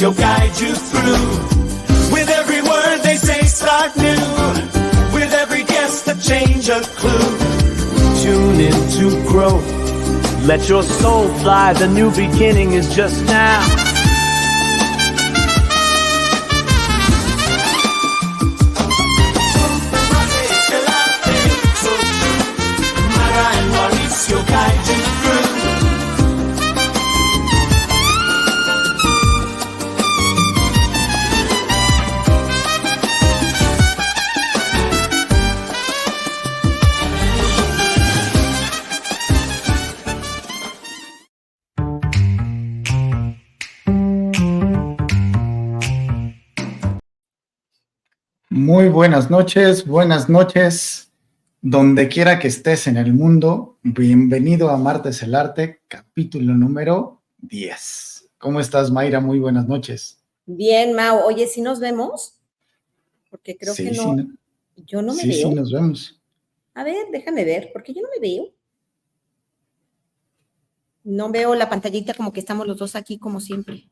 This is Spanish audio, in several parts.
Mauricio guide you through. With every word they say, start new. With every guest, a change, a clue. Tune in to grow. Let your soul fly, the new beginning is just now. Muy buenas noches, donde quiera que estés en el mundo. Bienvenido a Martes el Arte, capítulo número 10. ¿Cómo estás, Mayra? Muy buenas noches. Bien, Mau. Oye, ¿sí nos vemos? Porque creo que no. Sí, yo no me veo. Sí, nos vemos. A ver, déjame ver, porque yo no me veo. No veo la pantallita como que estamos los dos aquí como siempre.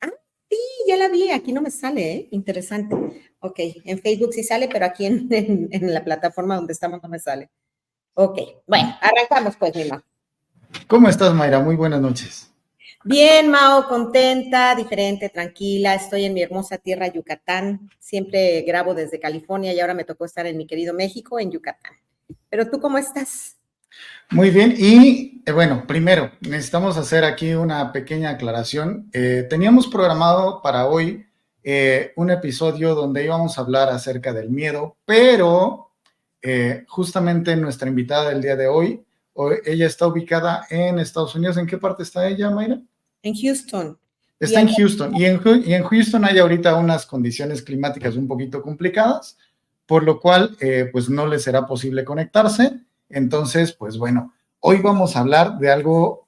Ah, sí, ya la vi. Aquí no me sale, ¿eh? Interesante. Ok, en Facebook sí sale, pero aquí en la plataforma donde estamos no me sale. Ok, bueno, arrancamos pues, mi Mau. ¿Cómo estás, Mayra? Muy buenas noches. Bien, Mau, contenta, diferente, tranquila. Estoy en mi hermosa tierra, Yucatán. Siempre grabo desde California y ahora me tocó estar en mi querido México, en Yucatán. ¿Pero tú cómo estás? Muy bien, y bueno, primero necesitamos hacer aquí una pequeña aclaración. Teníamos programado para hoy un episodio donde íbamos a hablar acerca del miedo, pero justamente nuestra invitada del día de hoy, ella está ubicada en Estados Unidos. ¿En qué parte está ella, Mayra? En Houston. Está en Houston, y en Houston hay ahorita unas condiciones climáticas un poquito complicadas, por lo cual pues no le será posible conectarse. Entonces, pues bueno, hoy vamos a hablar de algo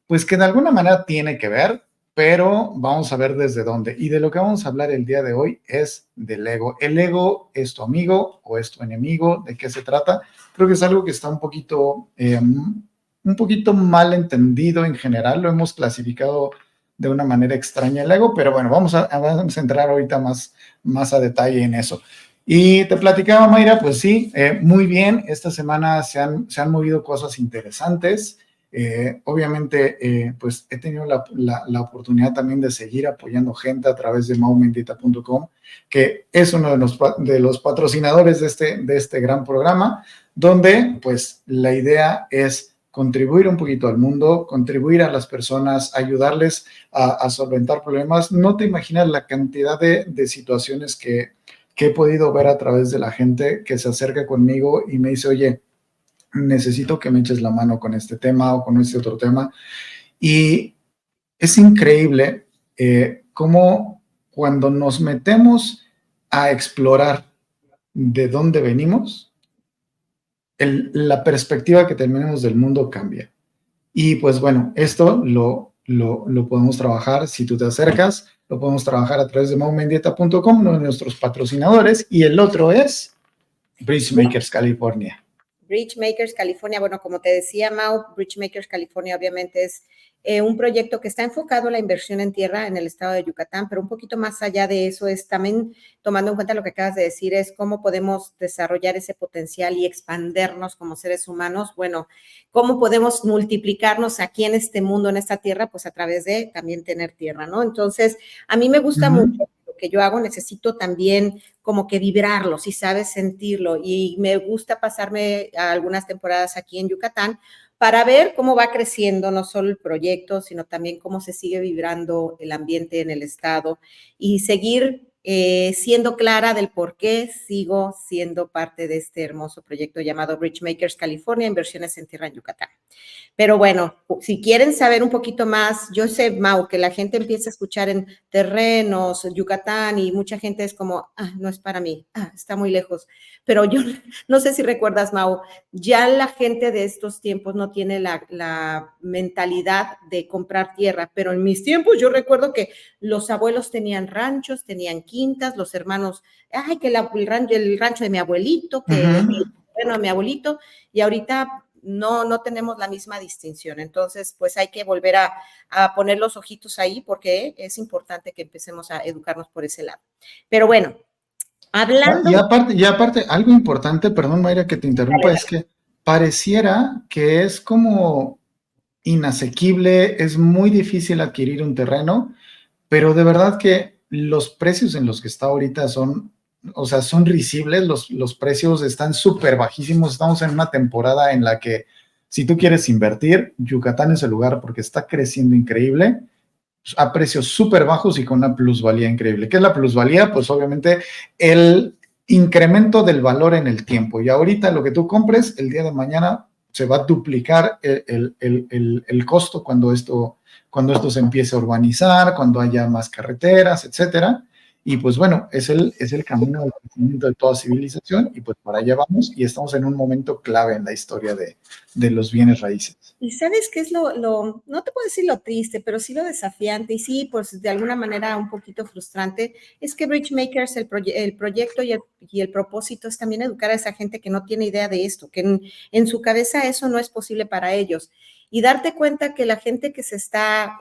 pues que de alguna manera tiene que ver, pero vamos a ver desde dónde. Y de lo que vamos a hablar el día de hoy es del ego. ¿El ego es tu amigo o es tu enemigo? ¿De qué se trata? Creo que es algo que está un poquito mal entendido en general. Lo hemos clasificado de una manera extraña el ego, pero bueno, vamos a entrar ahorita más a detalle en eso. Y te platicaba, Mayra, pues sí, muy bien. Esta semana se han movido cosas interesantes. Obviamente, pues he tenido la oportunidad también de seguir apoyando gente a través de maumendita.com, que es uno de los patrocinadores de este gran programa, donde pues la idea es contribuir un poquito al mundo, contribuir a las personas, ayudarles a solventar problemas. No te imaginas la cantidad de situaciones que he podido ver a través de la gente que se acerca conmigo y me dice, oye, necesito que me eches la mano con este tema o con este otro tema. Y es increíble cómo cuando nos metemos a explorar de dónde venimos, la perspectiva que tenemos del mundo cambia. Y pues bueno, esto lo podemos trabajar si tú te acercas, lo podemos trabajar a través de maumendita.com, uno de nuestros patrocinadores, y el otro es Bridgemakers California. Bridgemakers California, bueno, como te decía, Mau, Bridgemakers California obviamente es un proyecto que está enfocado en la inversión en tierra en el estado de Yucatán, pero un poquito más allá de eso es también, tomando en cuenta lo que acabas de decir, es cómo podemos desarrollar ese potencial y expandernos como seres humanos. Bueno, cómo podemos multiplicarnos aquí en este mundo, en esta tierra, pues a través de también tener tierra, ¿no? Entonces, a mí me gusta mucho lo que yo hago, necesito también como que vibrarlo, si sabes sentirlo, y me gusta pasarme algunas temporadas aquí en Yucatán para ver cómo va creciendo no solo el proyecto, sino también cómo se sigue vibrando el ambiente en el estado y seguir siendo clara del por qué sigo siendo parte de este hermoso proyecto llamado Bridgemakers California, Inversiones en Tierra en Yucatán. Pero bueno, si quieren saber un poquito más, yo sé, Mau, que la gente empieza a escuchar en terrenos, Yucatán, y mucha gente es como, no es para mí, está muy lejos. Pero yo no sé si recuerdas, Mau, ya la gente de estos tiempos no tiene la mentalidad de comprar tierra, pero en mis tiempos yo recuerdo que los abuelos tenían ranchos, tenían quintas, los hermanos, que el rancho de mi abuelito, que el terreno de mi abuelito, y ahorita no tenemos la misma distinción. Entonces, pues hay que volver a poner los ojitos ahí porque es importante que empecemos a educarnos por ese lado. Pero bueno, hablando... Y aparte, algo importante, perdón Mayra que te interrumpa, es que pareciera que es como inasequible, es muy difícil adquirir un terreno, pero de verdad que los precios en los que está ahorita son, o sea, son risibles, los precios están súper bajísimos, estamos en una temporada en la que si tú quieres invertir, Yucatán es el lugar porque está creciendo increíble, a precios súper bajos y con una plusvalía increíble. ¿Qué es la plusvalía? Pues obviamente el incremento del valor en el tiempo. Y ahorita lo que tú compres, el día de mañana se va a duplicar el costo cuando esto se empiece a urbanizar, cuando haya más carreteras, etcétera. Y pues bueno, es el camino del crecimiento de toda civilización y pues para allá vamos y estamos en un momento clave en la historia de los bienes raíces. Y ¿sabes qué es no te puedo decir lo triste, pero sí lo desafiante y sí, pues de alguna manera un poquito frustrante? Es que Bridgemakers, el proyecto y el propósito es también educar a esa gente que no tiene idea de esto, que en su cabeza eso no es posible para ellos. Y darte cuenta que la gente que se está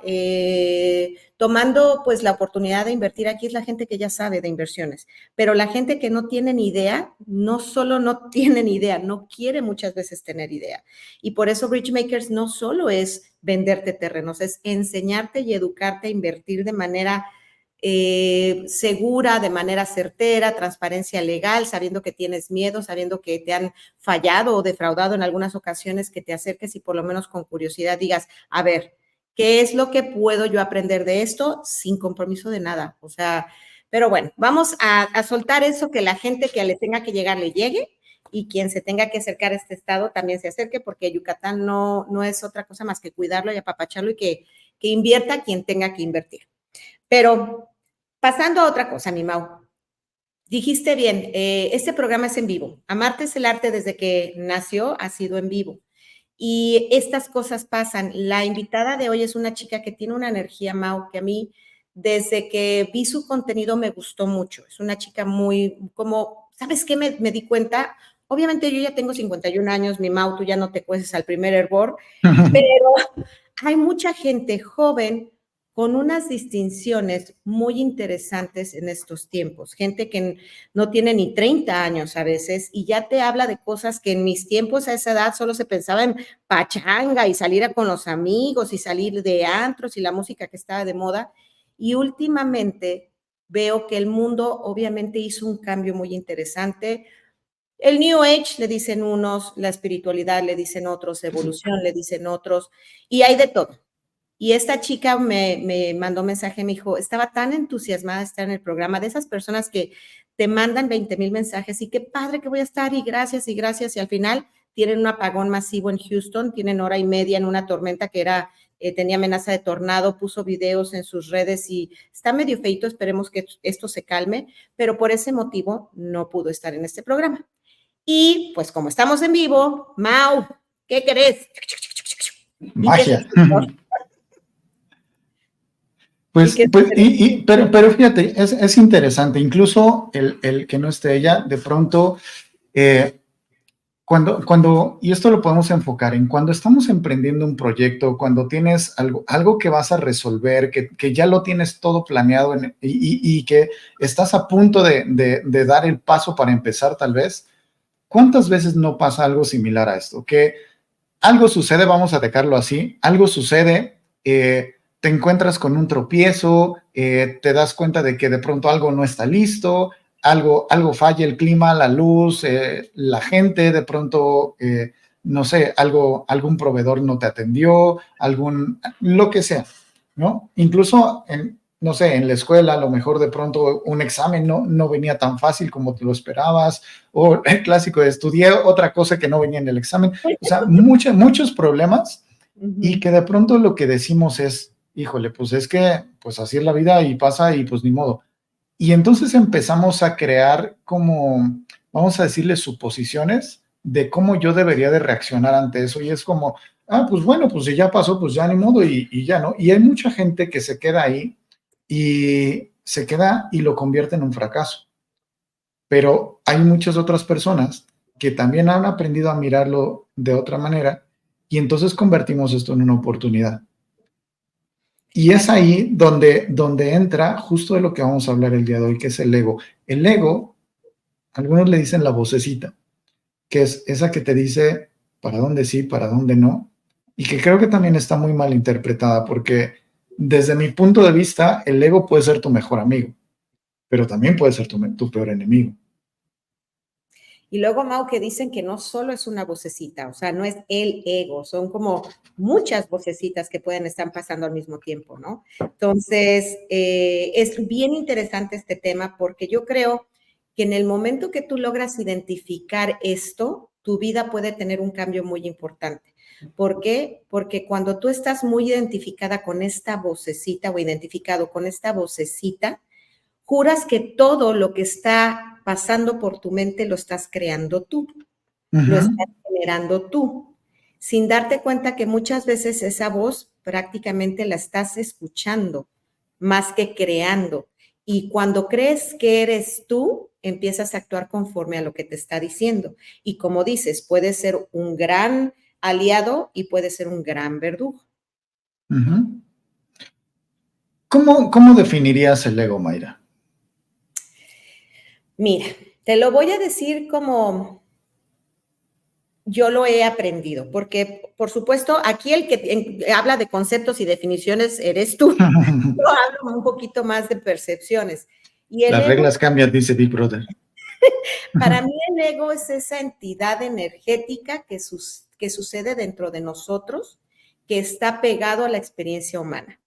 tomando pues la oportunidad de invertir aquí es la gente que ya sabe de inversiones, pero la gente que no tiene ni idea, no solo no tiene ni idea, no quiere muchas veces tener idea. Y por eso Bridgemakers no solo es venderte terrenos, es enseñarte y educarte a invertir de manera segura, de manera certera, transparencia legal, sabiendo que tienes miedo, sabiendo que te han fallado o defraudado en algunas ocasiones, que te acerques y por lo menos con curiosidad digas, a ver, ¿qué es lo que puedo yo aprender de esto sin compromiso de nada? O sea, pero bueno, vamos a soltar eso, que la gente que le tenga que llegar le llegue y quien se tenga que acercar a este estado también se acerque, porque Yucatán no es otra cosa más que cuidarlo y apapacharlo y que invierta quien tenga que invertir. Pero pasando a otra cosa, mi Mau. Dijiste bien, este programa es en vivo. Amarte es el arte desde que nació ha sido en vivo. Y estas cosas pasan. La invitada de hoy es una chica que tiene una energía, Mau, que a mí desde que vi su contenido me gustó mucho. Es una chica muy, como, ¿sabes qué? Me di cuenta. Obviamente yo ya tengo 51 años, mi Mau, tú ya no te cueces al primer hervor, pero hay mucha gente joven con unas distinciones muy interesantes en estos tiempos. Gente que no tiene ni 30 años a veces y ya te habla de cosas que en mis tiempos a esa edad solo se pensaba en pachanga y salir con los amigos y salir de antros y la música que estaba de moda. Y últimamente veo que el mundo obviamente hizo un cambio muy interesante. El New Age le dicen unos, la espiritualidad le dicen otros, evolución le dicen otros, y hay de todo. Y esta chica me mandó mensaje, me dijo, estaba tan entusiasmada de estar en el programa, de esas personas que te mandan 20,000 mensajes y qué padre que voy a estar y gracias, y al final tienen un apagón masivo en Houston, tienen hora y media en una tormenta que tenía amenaza de tornado, puso videos en sus redes y está medio feito, esperemos que esto se calme, pero por ese motivo no pudo estar en este programa. Y pues como estamos en vivo, Mau, ¿qué querés? Magia. Pero fíjate, es interesante, incluso el que no esté ella, de pronto, y esto lo podemos enfocar en cuando estamos emprendiendo un proyecto, cuando tienes algo que vas a resolver, que ya lo tienes todo planeado y que estás a punto de dar el paso para empezar tal vez, ¿cuántas veces no pasa algo similar a esto? Que algo sucede, vamos a dejarlo así, algo sucede, te encuentras con un tropiezo, te das cuenta de que de pronto algo no está listo, algo falla, el clima, la luz, la gente, de pronto, no sé, algún proveedor no te atendió, lo que sea, ¿no? Incluso, no sé, en la escuela, a lo mejor de pronto un examen no venía tan fácil como te lo esperabas, o el clásico de estudié otra cosa que no venía en el examen, o sea, muchos problemas, y que de pronto lo que decimos es, híjole, pues es que, pues así es la vida y pasa y pues ni modo. Y entonces empezamos a crear como, vamos a decirle, suposiciones de cómo yo debería de reaccionar ante eso. Y es como, pues bueno, pues si ya pasó, pues ya ni modo y ya, ¿no? Y hay mucha gente que se queda ahí y lo convierte en un fracaso. Pero hay muchas otras personas que también han aprendido a mirarlo de otra manera y entonces convertimos esto en una oportunidad. Y es ahí donde entra justo de lo que vamos a hablar el día de hoy, que es el ego. El ego, algunos le dicen la vocecita, que es esa que te dice para dónde sí, para dónde no, y que creo que también está muy mal interpretada, porque desde mi punto de vista, el ego puede ser tu mejor amigo, pero también puede ser tu peor enemigo. Y luego, Mau, que dicen que no solo es una vocecita, o sea, no es el ego, son como muchas vocecitas que pueden estar pasando al mismo tiempo, ¿no? Entonces, es bien interesante este tema porque yo creo que en el momento que tú logras identificar esto, tu vida puede tener un cambio muy importante. ¿Por qué? Porque cuando tú estás muy identificada con esta vocecita o identificado con esta vocecita, juras que todo lo que está pasando por tu mente lo estás creando tú, lo estás generando tú, sin darte cuenta que muchas veces esa voz prácticamente la estás escuchando más que creando. Y cuando crees que eres tú, empiezas a actuar conforme a lo que te está diciendo. Y como dices, puede ser un gran aliado y puede ser un gran verdugo. ¿Cómo definirías el ego, Mayra? Mira, te lo voy a decir como yo lo he aprendido, porque por supuesto aquí el que habla de conceptos y definiciones eres tú. Yo hablo un poquito más de percepciones. Y el Las ego, reglas cambian, dice Big Brother. para mí el ego es esa entidad energética que sucede dentro de nosotros, que está pegado a la experiencia humana,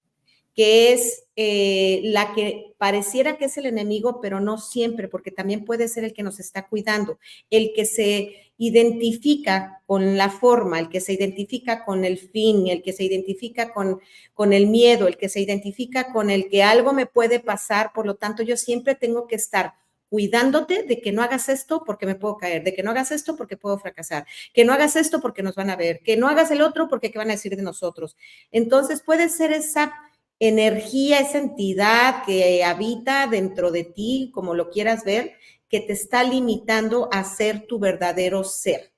que es la que pareciera que es el enemigo, pero no siempre, porque también puede ser el que nos está cuidando, el que se identifica con la forma, el que se identifica con el fin, el que se identifica con el miedo, el que se identifica con el que algo me puede pasar, por lo tanto yo siempre tengo que estar cuidándote de que no hagas esto porque me puedo caer, de que no hagas esto porque puedo fracasar, que no hagas esto porque nos van a ver, que no hagas el otro porque qué van a decir de nosotros. Entonces puede ser esa energía, esa entidad que habita dentro de ti, como lo quieras ver, que te está limitando a ser tu verdadero ser.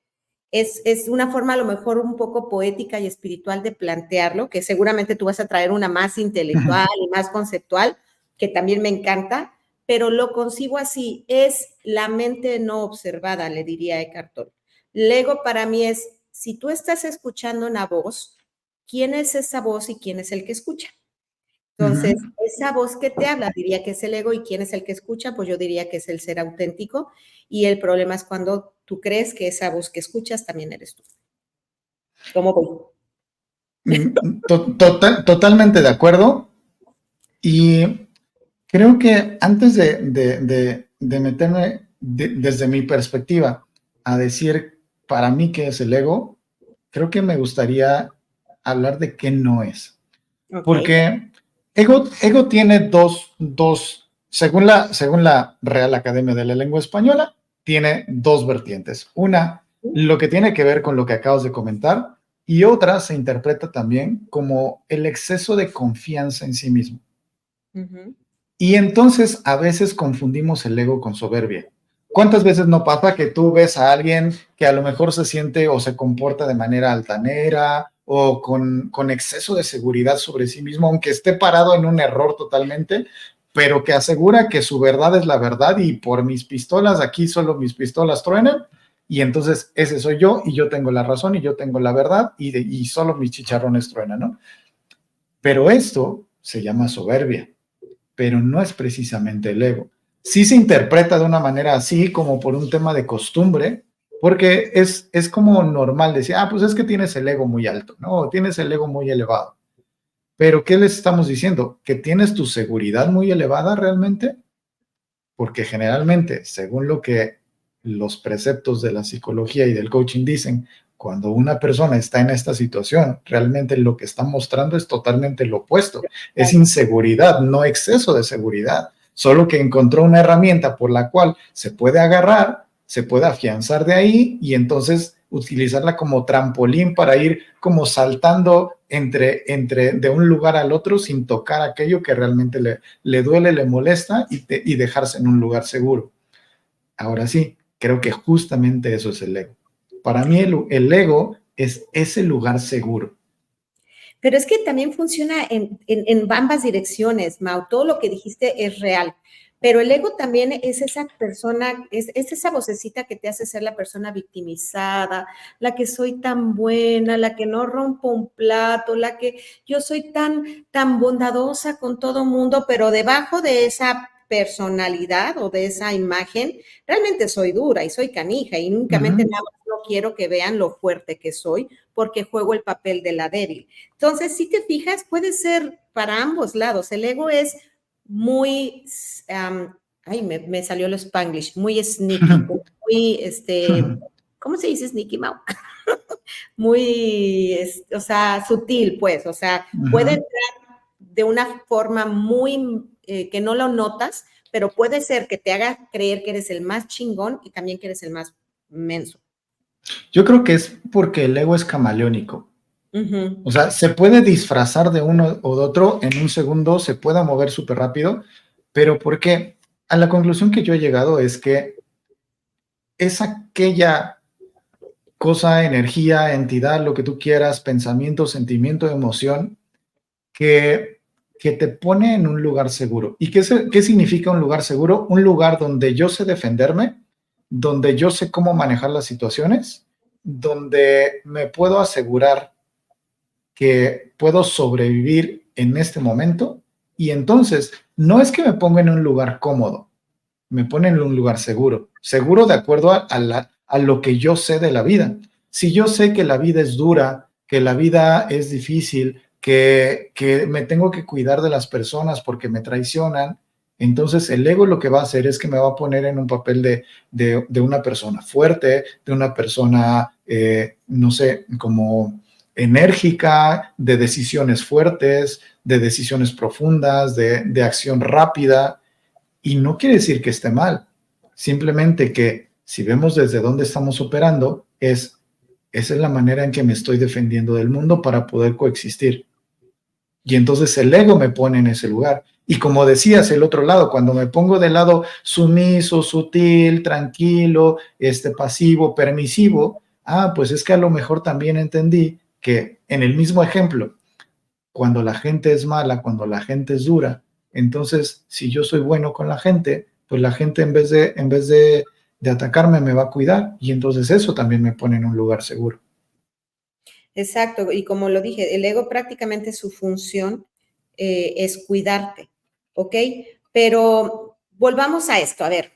Es una forma a lo mejor un poco poética y espiritual de plantearlo, que seguramente tú vas a traer una más intelectual y más conceptual, que también me encanta, pero lo concibo así, es la mente no observada, le diría Eckhart Tolle. El ego para mí es, si tú estás escuchando una voz, ¿quién es esa voz y quién es el que escucha? Entonces, esa voz que te habla, diría que es el ego, y quién es el que escucha, pues yo diría que es el ser auténtico, y el problema es cuando tú crees que esa voz que escuchas también eres tú. ¿Cómo voy? Totalmente de acuerdo. Y creo que antes de meterme desde mi perspectiva a decir para mí qué es el ego, creo que me gustaría hablar de qué no es. Okay. Porque ego tiene dos según la Real Academia de la Lengua Española, tiene dos vertientes. Una, lo que tiene que ver con lo que acabas de comentar, y otra se interpreta también como el exceso de confianza en sí mismo. Y entonces a veces confundimos el ego con soberbia. ¿Cuántas veces no pasa que tú ves a alguien que a lo mejor se siente o se comporta de manera altanera o con exceso de seguridad sobre sí mismo, aunque esté parado en un error totalmente, pero que asegura que su verdad es la verdad y por mis pistolas, aquí solo mis pistolas truenan, y entonces ese soy yo y yo tengo la razón y yo tengo la verdad y solo mis chicharrones truenan, ¿no? Pero esto se llama soberbia, pero no es precisamente el ego. Sí se interpreta de una manera así, como por un tema de costumbre, porque es como normal decir, pues es que tienes el ego muy alto, ¿no? Tienes el ego muy elevado. Pero ¿qué les estamos diciendo? ¿Que tienes tu seguridad muy elevada realmente? Porque generalmente, según lo que los preceptos de la psicología y del coaching dicen, cuando una persona está en esta situación, realmente lo que está mostrando es totalmente lo opuesto. Es inseguridad, no exceso de seguridad. Solo que encontró una herramienta por la cual se puede agarrar, se puede afianzar de ahí y entonces utilizarla como trampolín para ir como saltando de un lugar al otro sin tocar aquello que realmente le duele, le molesta y dejarse en un lugar seguro. Ahora sí, creo que justamente eso es el ego. Para mí el ego es ese lugar seguro. Pero es que también funciona en ambas direcciones, Mau. Todo lo que dijiste es real. Pero el ego también es esa persona, es esa vocecita que te hace ser la persona victimizada, la que soy tan buena, la que no rompo un plato, la que yo soy tan bondadosa con todo mundo, pero debajo de esa personalidad o de esa imagen, realmente soy dura y soy canija y únicamente nada más no quiero que vean lo fuerte que soy porque juego el papel de la débil. Entonces, si te fijas, puede ser para ambos lados. El ego es muy, me salió el Spanglish, muy sneaky, muy, ¿cómo se dice sneaky, Mau? Muy, o sea, sutil, pues, o sea, puede entrar de una forma muy, que no lo notas, pero puede ser que te haga creer que eres el más chingón y también que eres el más menso. Yo creo que es porque el ego es camaleónico. O sea, se puede disfrazar de uno o de otro en un segundo, se puede mover súper rápido, pero porque a la conclusión que yo he llegado es que es aquella cosa, energía, entidad, lo que tú quieras, pensamiento, sentimiento, emoción, que te pone en un lugar seguro. ¿Y qué significa un lugar seguro? Un lugar donde yo sé defenderme, donde yo sé cómo manejar las situaciones, donde me puedo asegurar que puedo sobrevivir en este momento, y entonces no es que me ponga en un lugar cómodo, me pone en un lugar seguro, seguro de acuerdo a lo que yo sé de la vida. Si yo sé que la vida es dura, que la vida es difícil, que me tengo que cuidar de las personas porque me traicionan, entonces el ego lo que va a hacer es que me va a poner en un papel de una persona fuerte, de una persona, no sé, como enérgica, de decisiones fuertes, de decisiones profundas, de acción rápida. Y no quiere decir que esté mal, simplemente que si vemos desde dónde estamos operando, esa es la manera en que me estoy defendiendo del mundo para poder coexistir. Y entonces el ego me pone en ese lugar. Y como decías, el otro lado, cuando me pongo del lado sumiso, sutil, tranquilo, pasivo, permisivo, pues es que a lo mejor también entendí que en el mismo ejemplo, cuando la gente es mala, cuando la gente es dura, entonces si yo soy bueno con la gente, pues la gente en vez de atacarme me va a cuidar, y entonces eso también me pone en un lugar seguro. Exacto, y como lo dije, el ego prácticamente su función es cuidarte, ¿ok? Pero volvamos a esto, a ver,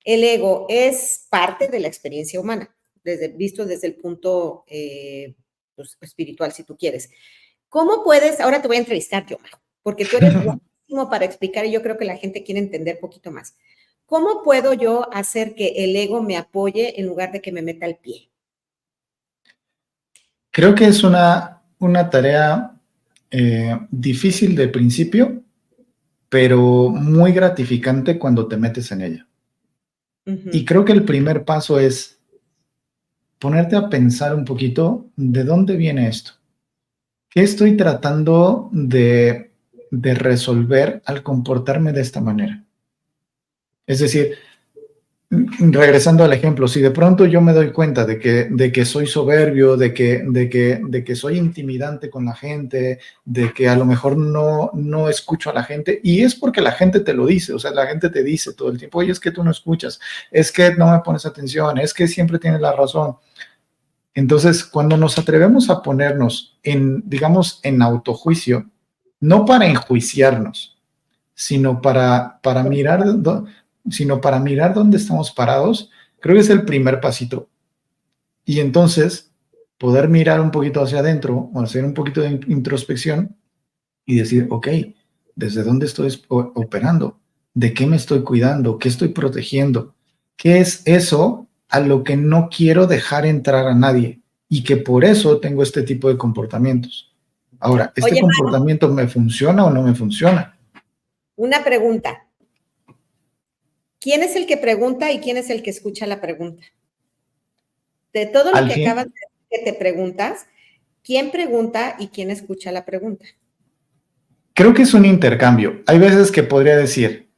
el ego es parte de la experiencia humana, visto desde el punto pues, espiritual, si tú quieres. ¿Cómo puedes, ahora te voy a entrevistar yo, Majo, porque tú eres buenísimo para explicar y yo creo que la gente quiere entender un poquito más. ¿Cómo puedo yo hacer que el ego me apoye en lugar de que me meta el pie? Creo que es una tarea difícil de principio, pero muy gratificante cuando te metes en ella. Y creo que el primer paso es ponerte a pensar un poquito de dónde viene esto. ¿Qué estoy tratando de resolver al comportarme de esta manera? Es decir, regresando al ejemplo, si de pronto yo me doy cuenta de que soy soberbio, de que soy intimidante con la gente, de que a lo mejor no escucho a la gente, y es porque la gente te lo dice, o sea, la gente te dice todo el tiempo, oye, es que tú no escuchas, es que no me pones atención, es que siempre tienes la razón. Entonces, cuando nos atrevemos a ponernos digamos, en autojuicio, no para enjuiciarnos, sino para mirar dónde estamos parados, creo que es el primer pasito. Y entonces, poder mirar un poquito hacia adentro o hacer un poquito de introspección y decir, ok, ¿desde dónde estoy operando? ¿De qué me estoy cuidando? ¿Qué estoy protegiendo? ¿Qué es eso a lo que no quiero dejar entrar a nadie? Y que por eso tengo este tipo de comportamientos. Ahora, ¿este comportamiento me funciona o no me funciona? Una pregunta. ¿Quién es el que pregunta y quién es el que escucha la pregunta? De todo lo que acabas de decir que te preguntas, ¿quién pregunta y quién escucha la pregunta? Creo que es un intercambio. Hay veces que podría decir,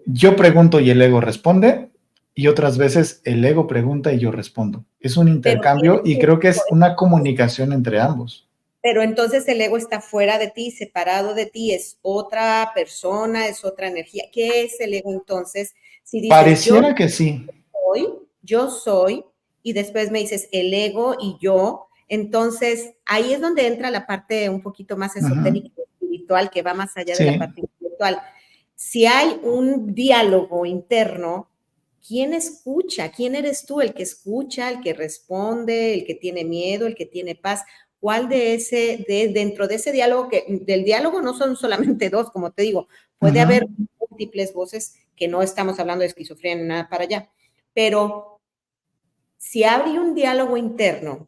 yo pregunto y el ego responde, y otras veces el ego pregunta y yo respondo. Es un Pero intercambio y creo que es una comunicación entre ambos. Pero entonces el ego está fuera de ti, separado de ti, es otra persona, es otra energía. ¿Qué es el ego entonces? Si dices Pareciera que sí. yo soy, y después me dices el ego y yo, entonces ahí es donde entra la parte un poquito más esotérica y espiritual, que va más allá de la Sí. parte intelectual. Si hay un diálogo interno, ¿quién escucha? ¿Quién eres tú? ¿El que escucha, el que responde, el que tiene miedo, el que tiene paz? ¿Cuál dentro de ese diálogo, del diálogo no son solamente dos, como te digo, puede haber múltiples voces, que no estamos hablando de esquizofrenia ni nada para allá, pero si hay un diálogo interno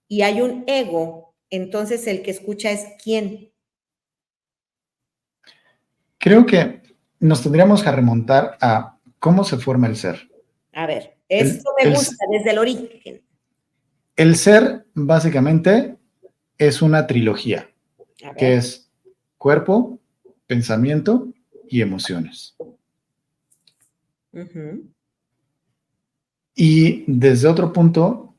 y hay un ego, entonces el que escucha es quién. Creo que nos tendríamos que remontar a cómo se forma el ser. A ver, esto me gusta desde el origen. El ser, básicamente, es una trilogía, que es cuerpo, pensamiento y emociones. Y desde otro punto,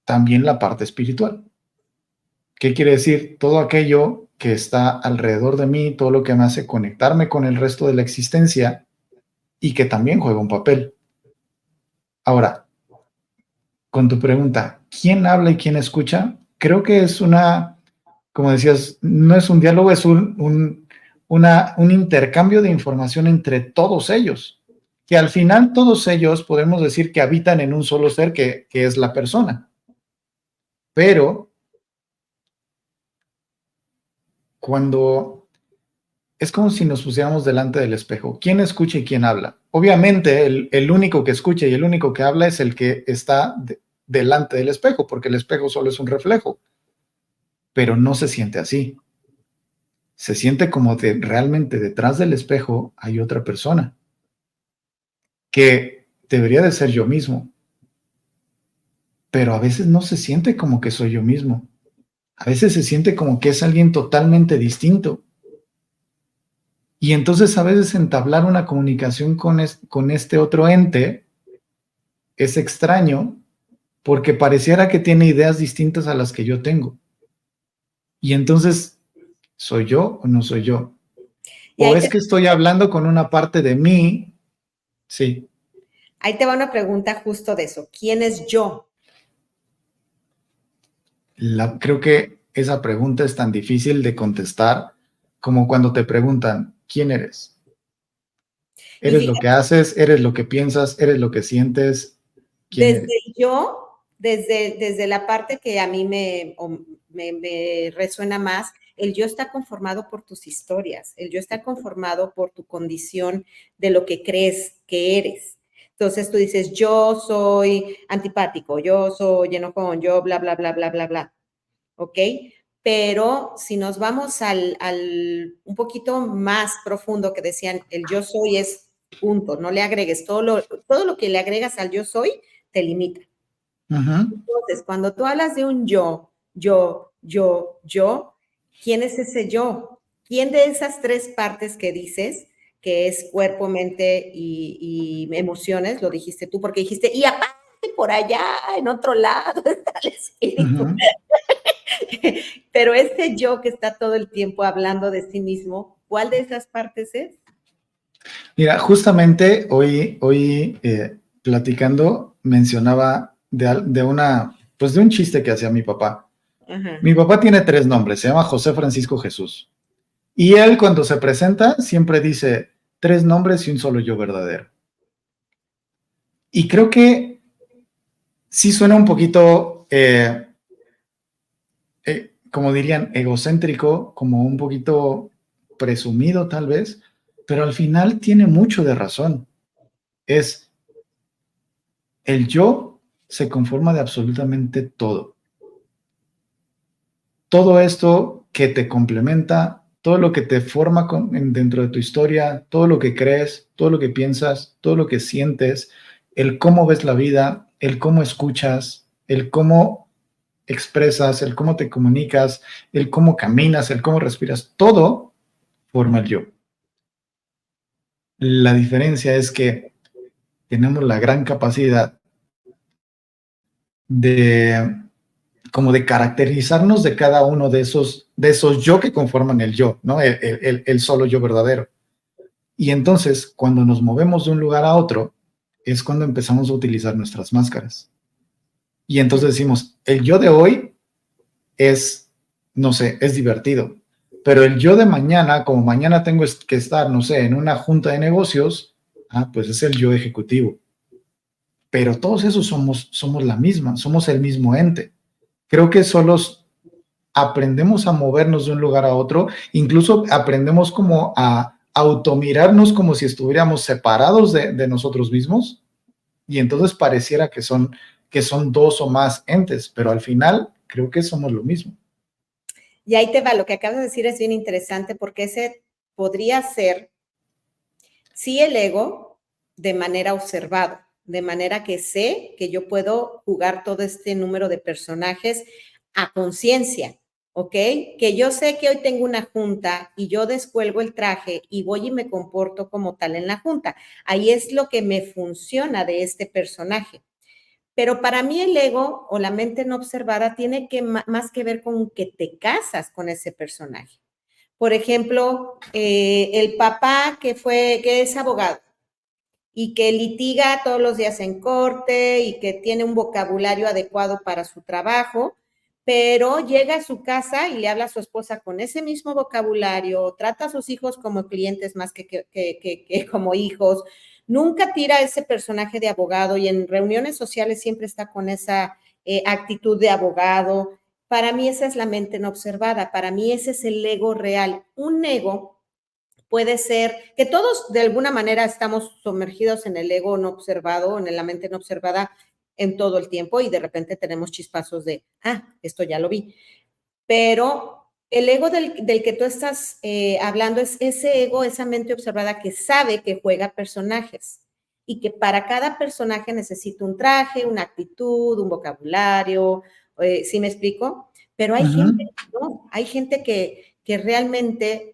también la parte espiritual. ¿Qué quiere decir? Todo aquello que está alrededor de mí, todo lo que me hace conectarme con el resto de la existencia y que también juega un papel. Ahora, con tu pregunta, ¿quién habla y quién escucha? Creo que es una, como decías, no es un diálogo, es un intercambio de información entre todos ellos, que al final todos ellos podemos decir que habitan en un solo ser que es la persona. Pero cuando es como si nos pusiéramos delante del espejo, ¿quién escucha y quién habla? Obviamente el único que escucha y el único que habla es el que está delante del espejo, porque el espejo solo es un reflejo, pero no se siente así. Se siente como realmente detrás del espejo hay otra persona, que debería de ser yo mismo, pero a veces no se siente como que soy yo mismo. A veces se siente como que es alguien totalmente distinto. Y entonces a veces entablar una comunicación con este otro ente es extraño porque pareciera que tiene ideas distintas a las que yo tengo. Y entonces, ¿soy yo o no soy yo? ¿O es que estoy hablando con una parte de mí? Sí. Ahí te va una pregunta justo de eso. ¿Quién es yo? Creo que esa pregunta es tan difícil de contestar como cuando te preguntan, ¿quién eres? ¿Eres lo que haces? ¿Eres lo que piensas? ¿Eres lo que sientes? ¿Quién eres? Desde la parte que a mí me resuena más, el yo está conformado por tus historias, el yo está conformado por tu condición de lo que crees que eres. Entonces tú dices, yo soy antipático, yo soy enojón, yo bla, bla, bla, bla, bla, bla. ¿Ok? Pero si nos vamos al un poquito más profundo que decían, el yo soy es punto, no le agregues, todo lo que le agregas al yo soy te limita. Entonces, cuando tú hablas de un yo, ¿quién es ese yo? ¿Quién de esas tres partes que dices, que es cuerpo, mente y emociones, lo dijiste tú, porque dijiste, y aparte por allá, en otro lado, está el espíritu. Pero ese yo que está todo el tiempo hablando de sí mismo, ¿cuál de esas partes es? Mira, justamente hoy platicando mencionaba de un chiste que hacía mi papá. Mi papá tiene 3 nombres, se llama José Francisco Jesús. Y él cuando se presenta siempre dice 3 nombres y un solo yo verdadero. Y creo que sí suena un poquito, como dirían, egocéntrico, como un poquito presumido tal vez, pero al final tiene mucho de razón. Es el yo se conforma de absolutamente todo. Todo esto que te complementa, todo lo que te forma dentro de tu historia, todo lo que crees, todo lo que piensas, todo lo que sientes, el cómo ves la vida, el cómo escuchas, el cómo expresas, el cómo te comunicas, el cómo caminas, el cómo respiras, todo forma el yo. La diferencia es que tenemos la gran capacidad de como de caracterizarnos de cada uno de esos yo que conforman el yo, ¿no? El solo yo verdadero. Y entonces, cuando nos movemos de un lugar a otro, es cuando empezamos a utilizar nuestras máscaras. Y entonces decimos, el yo de hoy es, no sé, es divertido. Pero el yo de mañana, como mañana tengo que estar, no sé, en una junta de negocios, pues es el yo ejecutivo. Pero todos esos somos la misma, somos el mismo ente. Creo que solos aprendemos a movernos de un lugar a otro, incluso aprendemos como a automirarnos como si estuviéramos separados de nosotros mismos, y entonces pareciera que son dos o más entes, pero al final creo que somos lo mismo. Y ahí te va, lo que acabas de decir es bien interesante porque ese podría ser, sí, el ego de manera observado, de manera que sé que yo puedo jugar todo este número de personajes a conciencia, ¿ok? Que yo sé que hoy tengo una junta y yo descuelgo el traje y voy y me comporto como tal en la junta. Ahí es lo que me funciona de este personaje. Pero para mí el ego o la mente no observada tiene que más que ver con que te casas con ese personaje. Por ejemplo, el papá que es abogado y que litiga todos los días en corte y que tiene un vocabulario adecuado para su trabajo, pero llega a su casa y le habla a su esposa con ese mismo vocabulario, trata a sus hijos como clientes más que como hijos, nunca tira ese personaje de abogado y en reuniones sociales siempre está con esa actitud de abogado. Para mí esa es la mente no observada, para mí ese es el ego real. Un ego puede ser que todos de alguna manera estamos sumergidos en el ego no observado, en la mente no observada en todo el tiempo y de repente tenemos chispazos de, esto ya lo vi. Pero el ego del que tú estás hablando es ese ego, esa mente observada que sabe que juega personajes y que para cada personaje necesita un traje, una actitud, un vocabulario, ¿sí me explico? Pero hay gente, no, hay gente que realmente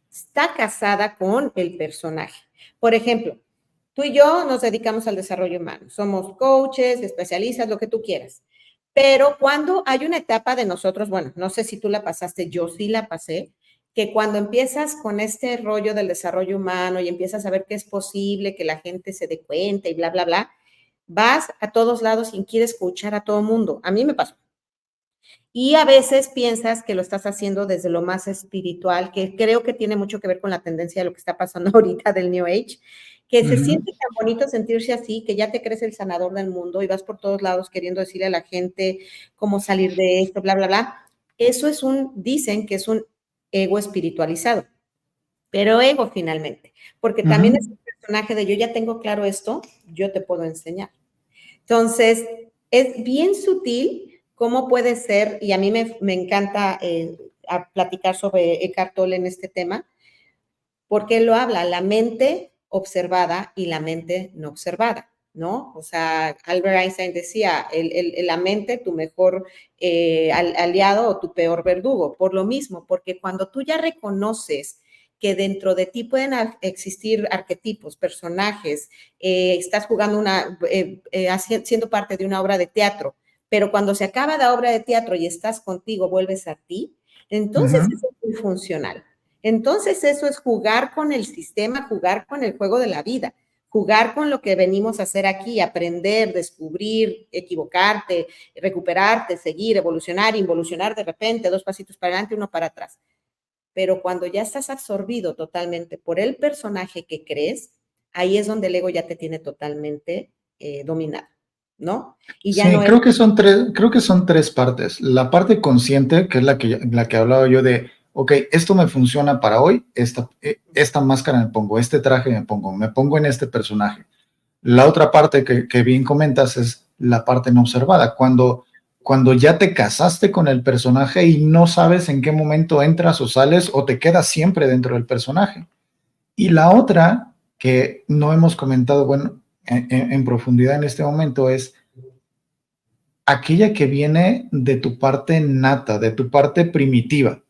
está casada con el personaje. Por ejemplo, tú y yo nos dedicamos al desarrollo humano, somos coaches, especialistas, lo que tú quieras. Pero cuando hay una etapa de nosotros, bueno, no sé si tú la pasaste, yo sí la pasé, que cuando empiezas con este rollo del desarrollo humano y empiezas a ver que es posible que la gente se dé cuenta y bla, bla, bla, vas a todos lados y quieres escuchar a todo mundo. A mí me pasó. Y a veces piensas que lo estás haciendo desde lo más espiritual, que creo que tiene mucho que ver con la tendencia de lo que está pasando ahorita del New Age, que se siente tan bonito sentirse así, que ya te crees el sanador del mundo y vas por todos lados queriendo decirle a la gente cómo salir de esto, bla, bla, bla. Eso es dicen que es un ego espiritualizado, pero ego finalmente, porque también es un personaje de yo ya tengo claro esto, yo te puedo enseñar. Entonces, es bien sutil cómo puede ser, y a mí me encanta platicar sobre Eckhart Tolle en este tema, porque él lo habla, la mente observada y la mente no observada, ¿no? O sea, Albert Einstein decía, la mente, tu mejor aliado o tu peor verdugo, por lo mismo, porque cuando tú ya reconoces que dentro de ti pueden existir arquetipos, personajes, estás jugando siendo parte de una obra de teatro, pero cuando se acaba la obra de teatro y estás contigo, vuelves a ti, entonces eso es muy funcional. Entonces eso es jugar con el sistema, jugar con el juego de la vida, jugar con lo que venimos a hacer aquí, aprender, descubrir, equivocarte, recuperarte, seguir, evolucionar, involucionar de repente, 2 pasitos para adelante, 1 para atrás. Pero cuando ya estás absorbido totalmente por el personaje que crees, ahí es donde el ego ya te tiene totalmente dominado, ¿no? Y ya sí, no es... creo que son tres partes. La parte consciente, que es la que hablaba yo de, ok, esto me funciona para hoy, esta máscara me pongo, este traje me pongo en este personaje. La otra parte que bien comentas es la parte no observada, cuando ya te casaste con el personaje y no sabes en qué momento entras o sales o te quedas siempre dentro del personaje. Y la otra que no hemos comentado, bueno, en profundidad en este momento es aquella que viene de tu parte nata, de tu parte primitiva,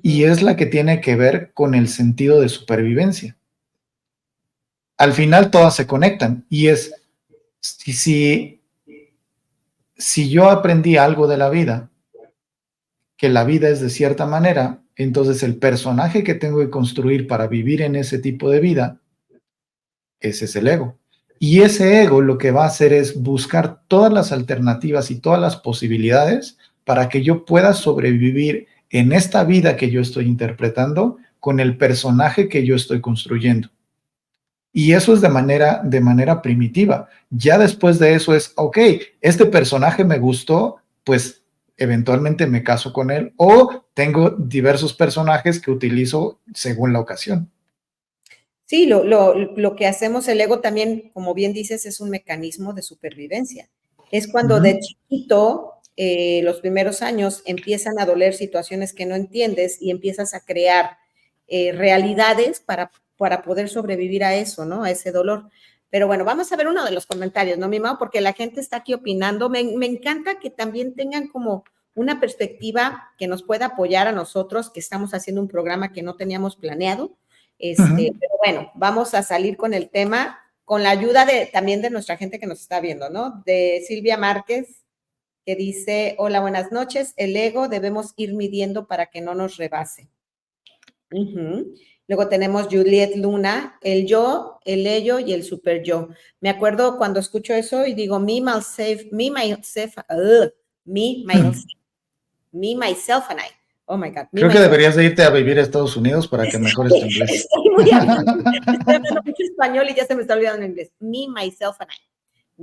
y es la que tiene que ver con el sentido de supervivencia. al final todas se conectan y es, si yo aprendí algo de la vida, que la vida es de cierta manera, entonces el personaje que tengo que construir para vivir en ese tipo de vida, ese es el ego. Y ese ego lo que va a hacer es buscar todas las alternativas y todas las posibilidades para que yo pueda sobrevivir en esta vida que yo estoy interpretando con el personaje que yo estoy construyendo. Y eso es de manera primitiva. Ya después de eso es, ok, este personaje me gustó, pues eventualmente me caso con él o tengo diversos personajes que utilizo según la ocasión. Sí, lo que hacemos el ego también, como bien dices, es un mecanismo de supervivencia. Es cuando de chiquito, los primeros años, empiezan a doler situaciones que no entiendes y empiezas a crear realidades para poder sobrevivir a eso, ¿no? A ese dolor. Pero bueno, vamos a ver uno de los comentarios, ¿no, mi Mau? Porque la gente está aquí opinando. Me encanta que también tengan como una perspectiva que nos pueda apoyar a nosotros, que estamos haciendo un programa que no teníamos planeado. Pero bueno, vamos a salir con el tema, con la ayuda también de nuestra gente que nos está viendo, ¿no? De Silvia Márquez, que dice, hola, buenas noches, el ego debemos ir midiendo para que no nos rebase. Luego tenemos Juliet Luna, el yo, el ello y el super yo. Me acuerdo cuando escucho eso y digo, me, myself and I. Oh my God. Creo que deberías de irte a vivir a Estados Unidos para que mejores tu inglés. Estoy muy estoy hablando mucho español y ya se me está olvidando el inglés. Me, myself and I.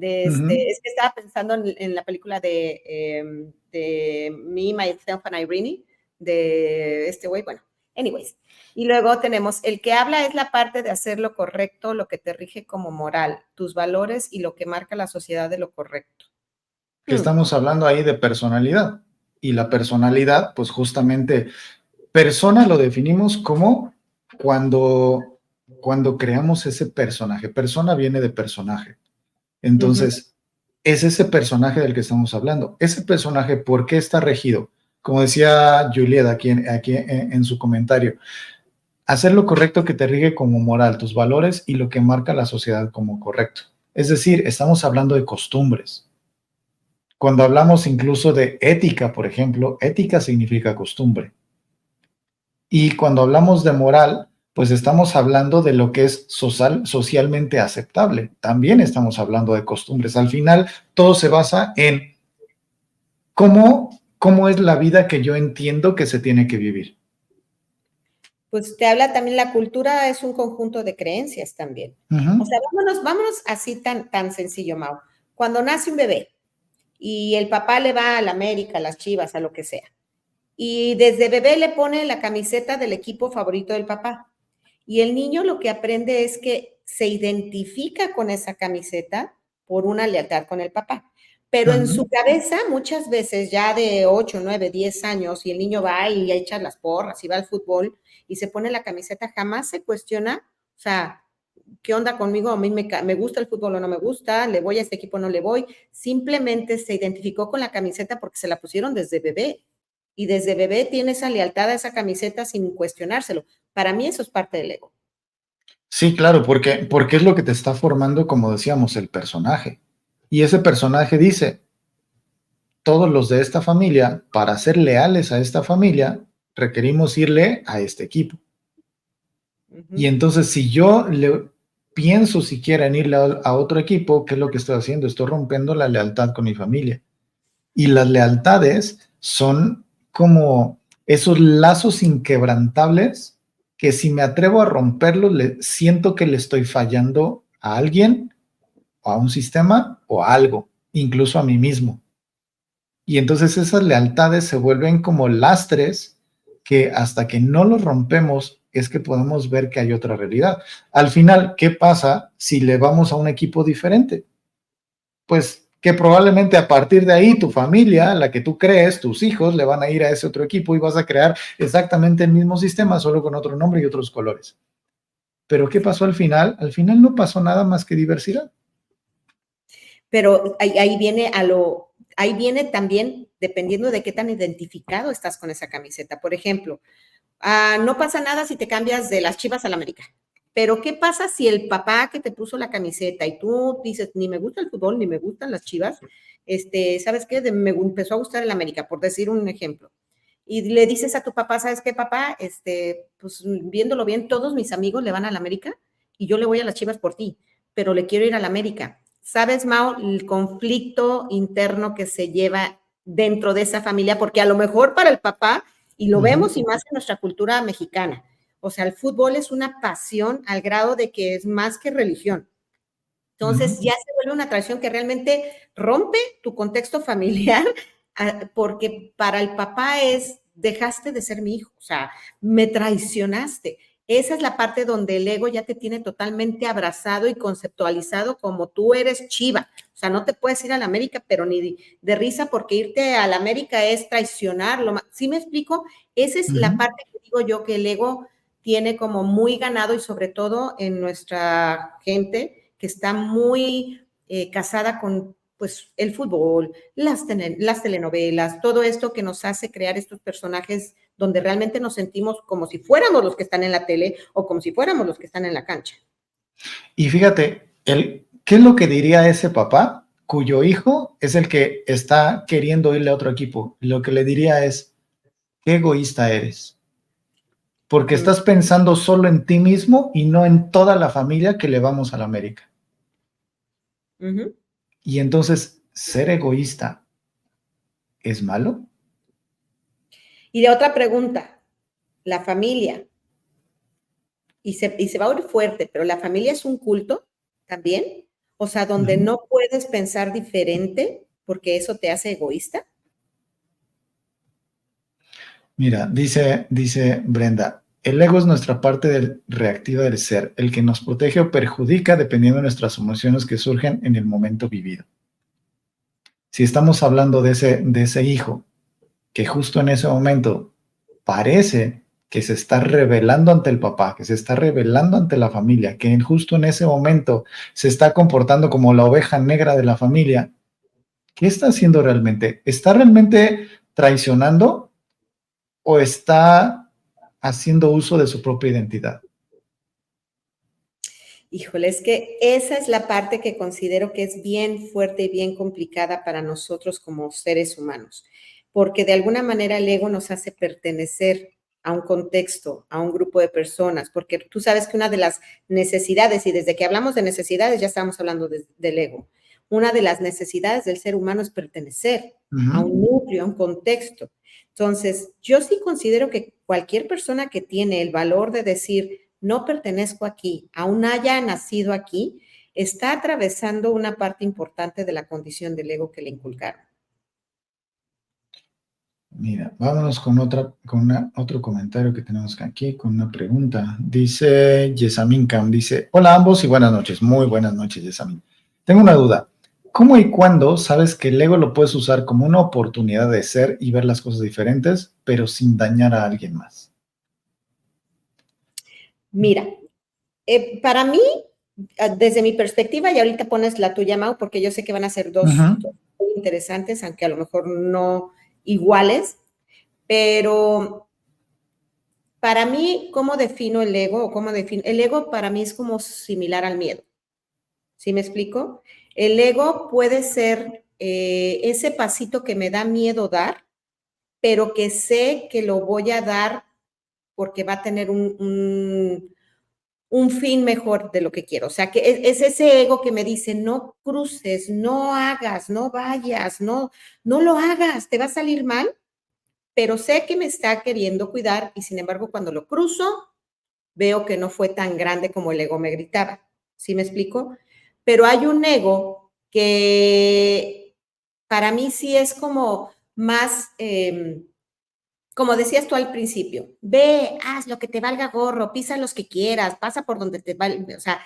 Es que estaba pensando en la película de Me, Myself and Irene, de este güey, bueno, anyways. Y luego tenemos, el que habla es la parte de hacer lo correcto, lo que te rige como moral, tus valores y lo que marca la sociedad de lo correcto. Que estamos hablando ahí de personalidad. Y la personalidad, pues justamente, persona lo definimos como cuando creamos ese personaje. Persona viene de personaje. Entonces, es ese personaje del que estamos hablando. Ese personaje, ¿por qué está regido? Como decía Juliet aquí en su comentario, hacer lo correcto que te rige como moral, tus valores y lo que marca la sociedad como correcto. Es decir, estamos hablando de costumbres. Cuando hablamos incluso de ética, por ejemplo, ética significa costumbre. Y cuando hablamos de moral, pues estamos hablando de lo que es socialmente aceptable. También estamos hablando de costumbres. Al final, todo se basa en cómo es la vida que yo entiendo que se tiene que vivir. Pues te habla también, la cultura es un conjunto de creencias también. O sea, vámonos así tan sencillo, Mau. Cuando nace un bebé y el papá le va a la América, a las Chivas, a lo que sea, y desde bebé le pone la camiseta del equipo favorito del papá. Y el niño lo que aprende es que se identifica con esa camiseta por una lealtad con el papá. Pero en su cabeza, muchas veces ya de 8, 9, 10 años, y el niño va y echa las porras y va al fútbol y se pone la camiseta, jamás se cuestiona, o sea, ¿qué onda conmigo? A mí me gusta el fútbol o no me gusta, le voy a este equipo o no le voy. Simplemente se identificó con la camiseta porque se la pusieron desde bebé. Y desde bebé tiene esa lealtad a esa camiseta sin cuestionárselo. Para mí eso es parte del ego. Sí, claro, porque es lo que te está formando, como decíamos, el personaje. Y ese personaje dice, todos los de esta familia, para ser leales a esta familia, requerimos irle a este equipo. Y entonces, si yo pienso siquiera en irle a otro equipo, ¿qué es lo que estoy haciendo? Estoy rompiendo la lealtad con mi familia. Y las lealtades son como esos lazos inquebrantables que si me atrevo a romperlos, siento que le estoy fallando a alguien, o a un sistema, o a algo, incluso a mí mismo. Y entonces esas lealtades se vuelven como lastres que hasta que no los rompemos es que podemos ver que hay otra realidad. Al final, ¿qué pasa si le vamos a un equipo diferente? Pues que probablemente a partir de ahí tu familia, la que tú crees, tus hijos, le van a ir a ese otro equipo y vas a crear exactamente el mismo sistema, solo con otro nombre y otros colores. Pero ¿qué pasó al final? Al final no pasó nada más que diversidad. Pero ahí viene también, dependiendo de qué tan identificado estás con esa camiseta. Por ejemplo, no pasa nada si te cambias de las Chivas a la América. Pero ¿qué pasa si el papá que te puso la camiseta y tú dices, ni me gusta el fútbol, ni me gustan las Chivas, ¿sabes qué? Me empezó a gustar el América, por decir un ejemplo. Y le dices a tu papá, ¿sabes qué, papá? Pues viéndolo bien, todos mis amigos le van al América y yo le voy a las Chivas por ti, pero le quiero ir al América. ¿Sabes, Mao, el conflicto interno que se lleva dentro de esa familia? Porque a lo mejor para el papá, y lo vemos y más en nuestra cultura mexicana, o sea, el fútbol es una pasión al grado de que es más que religión. Entonces ya se vuelve una tradición que realmente rompe tu contexto familiar, porque para el papá es, dejaste de ser mi hijo, o sea, me traicionaste. Esa es la parte donde el ego ya te tiene totalmente abrazado y conceptualizado como tú eres Chiva. O sea, no te puedes ir a la América, pero ni de risa, porque irte a la América es traicionarlo. ¿Sí me explico? Esa es la parte que digo yo que el ego tiene como muy ganado, y sobre todo en nuestra gente que está muy casada con pues el fútbol, las telenovelas, todo esto que nos hace crear estos personajes donde realmente nos sentimos como si fuéramos los que están en la tele o como si fuéramos los que están en la cancha. Y fíjate, ¿qué es lo que diría ese papá cuyo hijo es el que está queriendo irle a otro equipo? Lo que le diría es, qué egoísta eres, porque estás pensando solo en ti mismo y no en toda la familia que le vamos a la América. Y entonces, ¿ser egoísta es malo? Y de otra pregunta, la familia, y se va a oír fuerte, pero la familia es un culto también, o sea, donde no puedes pensar diferente porque eso te hace egoísta. Mira, dice Brenda, el ego es nuestra parte reactiva del ser, el que nos protege o perjudica dependiendo de nuestras emociones que surgen en el momento vivido. Si estamos hablando de ese hijo que justo en ese momento parece que se está rebelando ante el papá, que se está rebelando ante la familia, que justo en ese momento se está comportando como la oveja negra de la familia, ¿qué está haciendo realmente? ¿Está realmente traicionando o está haciendo uso de su propia identidad? Híjole, es que esa es la parte que considero que es bien fuerte y bien complicada para nosotros como seres humanos, porque de alguna manera el ego nos hace pertenecer a un contexto, a un grupo de personas, porque tú sabes que una de las necesidades, y desde que hablamos de necesidades ya estamos hablando del ego, una de las necesidades del ser humano es pertenecer a un núcleo, a un contexto. Entonces, yo sí considero que cualquier persona que tiene el valor de decir, no pertenezco aquí, aún haya nacido aquí, está atravesando una parte importante de la condición del ego que le inculcaron. Mira, vámonos con otro comentario que tenemos aquí, con una pregunta. Dice Yesamin Cam, dice, hola a ambos y buenas noches. Muy buenas noches, Yesamin. Tengo una duda. ¿Cómo y cuándo sabes que el ego lo puedes usar como una oportunidad de ser y ver las cosas diferentes, pero sin dañar a alguien más? Mira, para mí, desde mi perspectiva, y ahorita pones la tuya, Mau, porque yo sé que van a ser dos muy interesantes, aunque a lo mejor no iguales, pero para mí, ¿cómo defino el ego? El ego para mí es como similar al miedo. ¿Sí me explico? El ego puede ser ese pasito que me da miedo dar, pero que sé que lo voy a dar porque va a tener un fin mejor de lo que quiero. O sea, que es ese ego que me dice, no cruces, no hagas, no vayas, no lo hagas, te va a salir mal, pero sé que me está queriendo cuidar y sin embargo cuando lo cruzo, veo que no fue tan grande como el ego me gritaba. ¿Sí me explico? Pero hay un ego que para mí sí es como más, como decías tú al principio, ve, haz lo que te valga gorro, pisa los que quieras, pasa por donde te valga, o sea,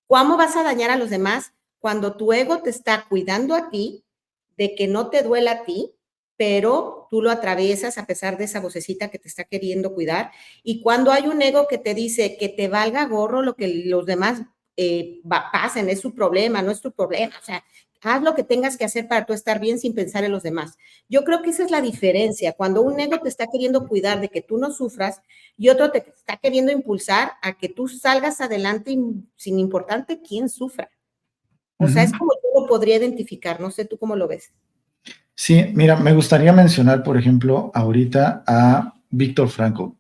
¿cómo vas a dañar a los demás cuando tu ego te está cuidando a ti, de que no te duela a ti, pero tú lo atraviesas a pesar de esa vocecita que te está queriendo cuidar? Y cuando hay un ego que te dice que te valga gorro lo que los demás pasen, es su problema, no es tu problema, o sea, haz lo que tengas que hacer para tú estar bien sin pensar en los demás. Yo creo que esa es la diferencia, cuando un ego te está queriendo cuidar de que tú no sufras y otro te está queriendo impulsar a que tú salgas adelante sin importarte quién sufra. O sea, es como yo lo podría identificar, no sé tú cómo lo ves. Sí, mira, me gustaría mencionar, por ejemplo, ahorita a Víctor Frankl.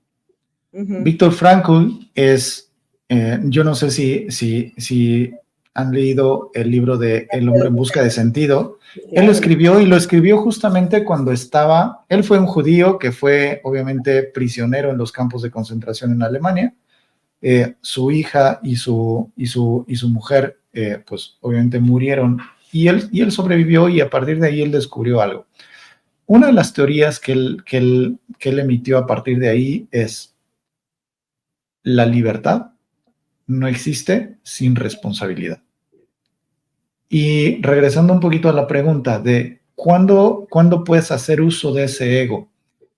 Víctor Frankl es, yo no sé si han leído el libro de El hombre en busca de sentido. Él lo escribió y lo escribió justamente cuando él fue un judío que fue obviamente prisionero en los campos de concentración en Alemania. Su hija y su mujer, pues obviamente murieron y él sobrevivió y a partir de ahí él descubrió algo. Una de las teorías que él emitió a partir de ahí es: la libertad no existe sin responsabilidad. Y regresando un poquito a la pregunta de ¿cuándo puedes hacer uso de ese ego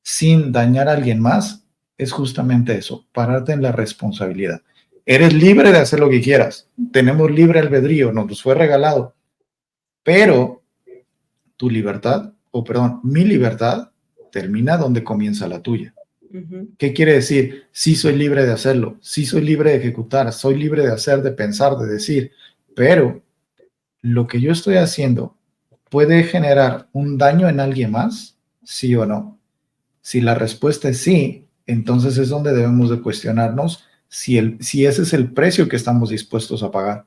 sin dañar a alguien más? Es justamente eso, pararte en la responsabilidad. Eres libre de hacer lo que quieras. Tenemos libre albedrío, nos fue regalado. Pero tu libertad, mi libertad, termina donde comienza la tuya. ¿Qué quiere decir? Sí soy libre de hacerlo, sí soy libre de ejecutar, soy libre de hacer, de pensar, de decir, pero lo que yo estoy haciendo puede generar un daño en alguien más, ¿sí o no? Si la respuesta es sí, entonces es donde debemos de cuestionarnos si ese es el precio que estamos dispuestos a pagar.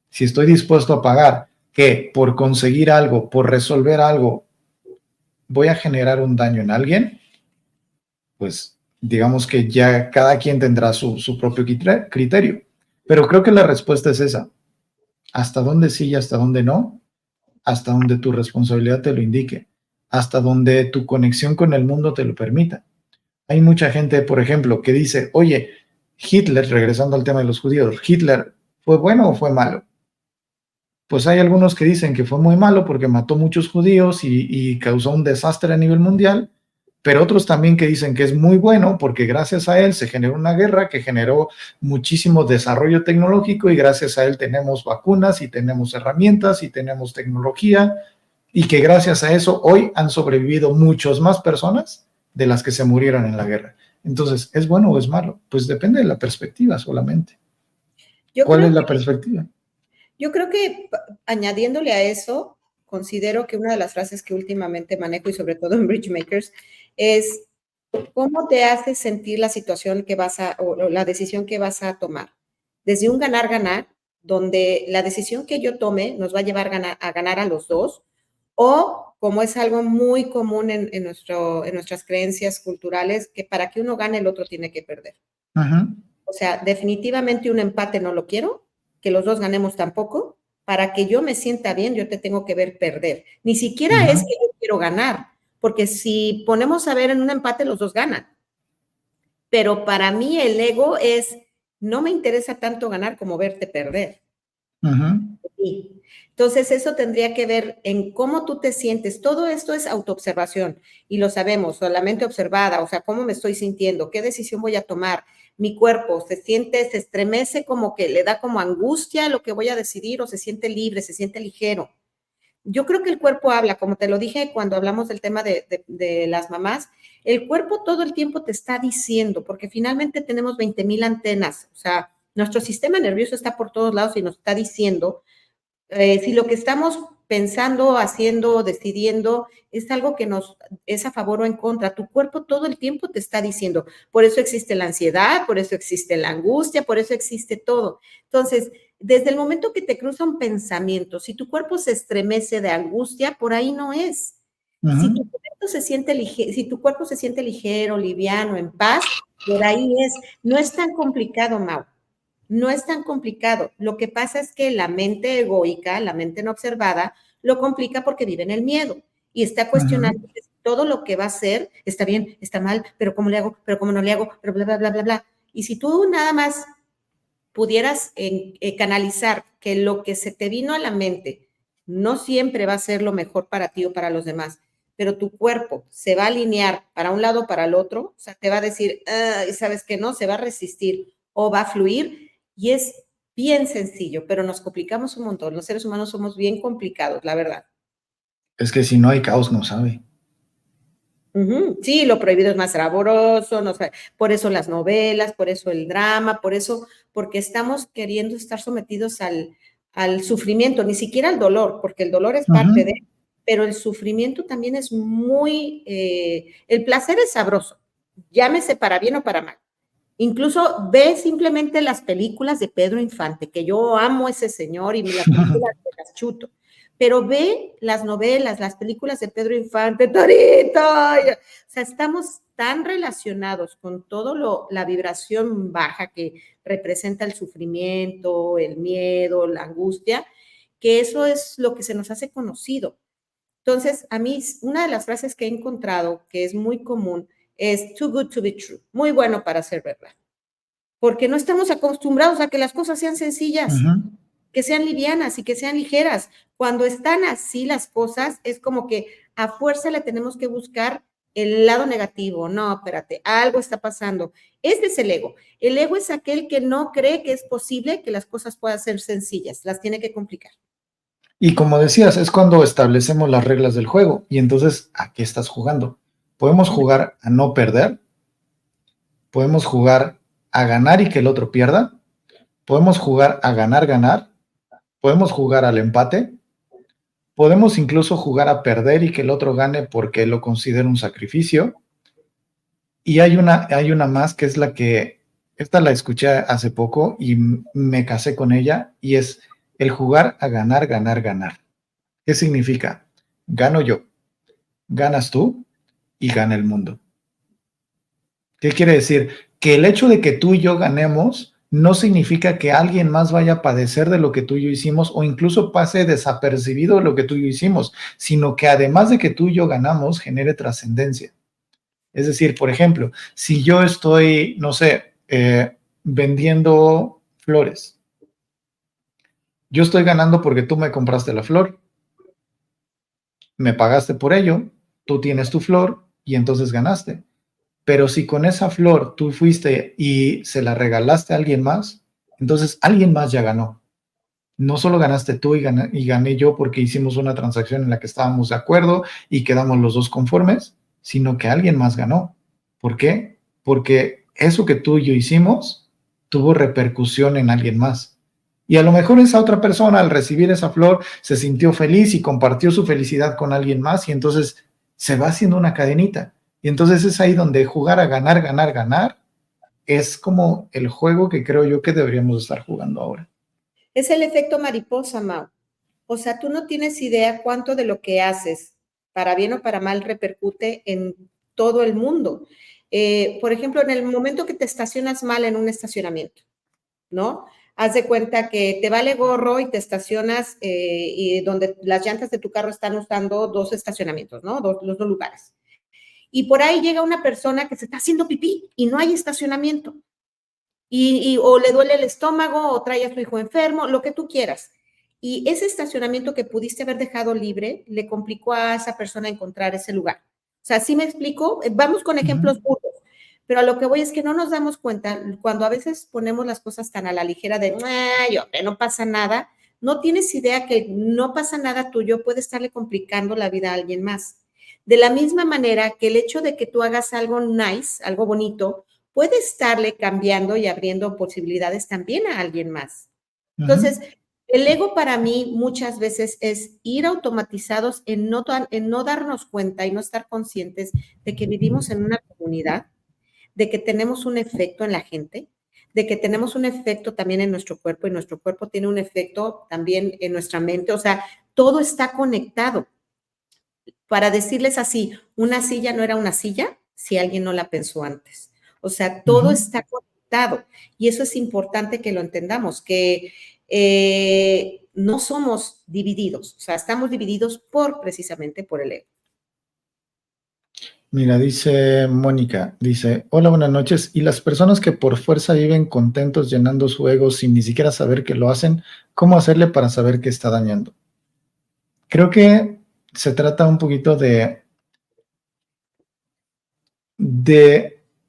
Si estoy dispuesto a pagar que por conseguir algo, por resolver algo, voy a generar un daño en alguien, pues digamos que ya cada quien tendrá su propio criterio. Pero creo que la respuesta es esa. ¿Hasta dónde sí y hasta dónde no? Hasta donde tu responsabilidad te lo indique. Hasta donde tu conexión con el mundo te lo permita. Hay mucha gente, por ejemplo, que dice, oye, Hitler, regresando al tema de los judíos, ¿Hitler fue bueno o fue malo? Pues hay algunos que dicen que fue muy malo porque mató muchos judíos y causó un desastre a nivel mundial, pero otros también que dicen que es muy bueno porque gracias a él se generó una guerra que generó muchísimo desarrollo tecnológico y gracias a él tenemos vacunas y tenemos herramientas y tenemos tecnología y que gracias a eso hoy han sobrevivido muchas más personas de las que se murieron en la guerra. Entonces, ¿es bueno o es malo? Pues depende de la perspectiva solamente. ¿Cuál es la perspectiva? Yo creo que añadiéndole a eso, considero que una de las frases que últimamente manejo y sobre todo en Bridgemakers es ¿cómo te hace sentir la situación que o la decisión que vas a tomar? Desde un ganar-ganar, donde la decisión que yo tome nos va a llevar a ganar a los dos, o como es algo muy común en nuestras creencias culturales, que para que uno gane el otro tiene que perder. O sea, definitivamente un empate no lo quiero, que los dos ganemos tampoco. Para que yo me sienta bien, yo te tengo que ver perder. Ni siquiera es que yo quiero ganar, porque si ponemos a ver en un empate, los dos ganan. Pero para mí el ego es, no me interesa tanto ganar como verte perder. Sí. Entonces, eso tendría que ver en cómo tú te sientes. Todo esto es autoobservación y lo sabemos, o la mente observada, o sea, cómo me estoy sintiendo, qué decisión voy a tomar. Mi cuerpo se estremece como que le da como angustia lo que voy a decidir o se siente libre, se siente ligero. Yo creo que el cuerpo habla, como te lo dije cuando hablamos del tema de las mamás, el cuerpo todo el tiempo te está diciendo, porque finalmente tenemos 20,000 antenas, o sea, nuestro sistema nervioso está por todos lados y nos está diciendo si lo que estamos pensando, haciendo, decidiendo es algo que nos es a favor o en contra. Tu cuerpo todo el tiempo te está diciendo. Por eso existe la ansiedad, por eso existe la angustia, por eso existe todo. Entonces, desde el momento que te cruza un pensamiento, si tu cuerpo se estremece de angustia, por ahí no es. Si tu cuerpo se siente ligero, liviano, en paz, por ahí es. No es tan complicado, Mau. No es tan complicado. Lo que pasa es que la mente egoica, la mente no observada, lo complica porque vive en el miedo y está cuestionando todo lo que va a hacer. Está bien, está mal, pero ¿cómo le hago? Pero ¿cómo no le hago? Pero bla, bla, bla, bla, bla. Y si tú nada más pudieras canalizar que lo que se te vino a la mente no siempre va a ser lo mejor para ti o para los demás, pero tu cuerpo se va a alinear para un lado o para el otro, o sea, te va a decir, ¿sabes qué? No, se va a resistir o va a fluir. Y es bien sencillo, pero nos complicamos un montón. Los seres humanos somos bien complicados, la verdad. Es que si no hay caos, no sabe. Sí, lo prohibido es más sabroso, no sé, por eso las novelas, por eso el drama, por eso, porque estamos queriendo estar sometidos al sufrimiento, ni siquiera al dolor, porque el dolor es parte de, pero el sufrimiento también es muy, el placer es sabroso, llámese para bien o para mal. Incluso ve simplemente las películas de Pedro Infante, que yo amo a ese señor y las películas de las chuto. Pero ve las novelas, las películas de Pedro Infante, Torito. O sea, estamos tan relacionados con todo la vibración baja que representa el sufrimiento, el miedo, la angustia, que eso es lo que se nos hace conocido. Entonces, a mí, una de las frases que he encontrado que es muy común es too good to be true, muy bueno para ser verdad. Porque no estamos acostumbrados a que las cosas sean sencillas, que sean livianas y que sean ligeras. Cuando están así las cosas, es como que a fuerza le tenemos que buscar el lado negativo. No, espérate, algo está pasando. Este es el ego. El ego es aquel que no cree que es posible que las cosas puedan ser sencillas, las tiene que complicar. Y como decías, es cuando establecemos las reglas del juego. Y entonces, ¿a qué estás jugando? Podemos jugar a no perder. Podemos jugar a ganar y que el otro pierda. Podemos jugar a ganar. Podemos jugar al empate. Podemos incluso jugar a perder y que el otro gane porque lo considera un sacrificio. Y hay una más que es la que, esta la escuché hace poco y me casé con ella, y es el jugar a ganar. ¿Qué significa? Gano yo, ganas tú y gana el mundo. ¿Qué quiere decir? Que el hecho de que tú y yo ganemos no significa que alguien más vaya a padecer de lo que tú y yo hicimos o incluso pase desapercibido lo que tú y yo hicimos, sino que además de que tú y yo ganamos, genere trascendencia. Es decir, por ejemplo, si yo estoy, no sé, vendiendo flores, yo estoy ganando porque tú me compraste la flor, me pagaste por ello, tú tienes tu flor y entonces ganaste. Pero si con esa flor tú fuiste y se la regalaste a alguien más, entonces alguien más ya ganó. No solo ganaste tú y gané yo porque hicimos una transacción en la que estábamos de acuerdo y quedamos los dos conformes, sino que alguien más ganó. ¿Por qué? Porque eso que tú y yo hicimos tuvo repercusión en alguien más. Y a lo mejor esa otra persona al recibir esa flor se sintió feliz y compartió su felicidad con alguien más y entonces se va haciendo una cadenita. Y entonces es ahí donde jugar a ganar es como el juego que creo yo que deberíamos estar jugando ahora. Es el efecto mariposa, Mau. O sea, tú no tienes idea cuánto de lo que haces, para bien o para mal, repercute en todo el mundo. Por ejemplo, en el momento que te estacionas mal en un estacionamiento, ¿no? Haz de cuenta que te vale gorro y te estacionas y donde las llantas de tu carro están usando dos estacionamientos, ¿no? Los dos lugares. Y por ahí llega una persona que se está haciendo pipí y no hay estacionamiento. O le duele el estómago o trae a su hijo enfermo, lo que tú quieras. Y ese estacionamiento que pudiste haber dejado libre le complicó a esa persona encontrar ese lugar. O sea, ¿sí me explico? Vamos con ejemplos burdos, pero a lo que voy es que no nos damos cuenta cuando a veces ponemos las cosas tan a la ligera de, ay, hombre, no pasa nada. No tienes idea que no pasa nada tuyo puede estarle complicando la vida a alguien más. De la misma manera que el hecho de que tú hagas algo nice, algo bonito, puede estarle cambiando y abriendo posibilidades también a alguien más. Entonces, el ego para mí muchas veces es ir automatizados en no darnos cuenta y no estar conscientes de que vivimos en una comunidad, de que tenemos un efecto en la gente, de que tenemos un efecto también en nuestro cuerpo y nuestro cuerpo tiene un efecto también en nuestra mente. O sea, todo está conectado. Para decirles así, una silla no era una silla si alguien no la pensó antes. O sea, todo está conectado y eso es importante que lo entendamos, que no somos divididos, o sea, estamos divididos precisamente por el ego. Mira, dice Mónica, dice, hola, buenas noches. ¿Y las personas que por fuerza viven contentos llenando su ego sin ni siquiera saber que lo hacen, cómo hacerle para saber que está dañando? Creo que se trata un poquito de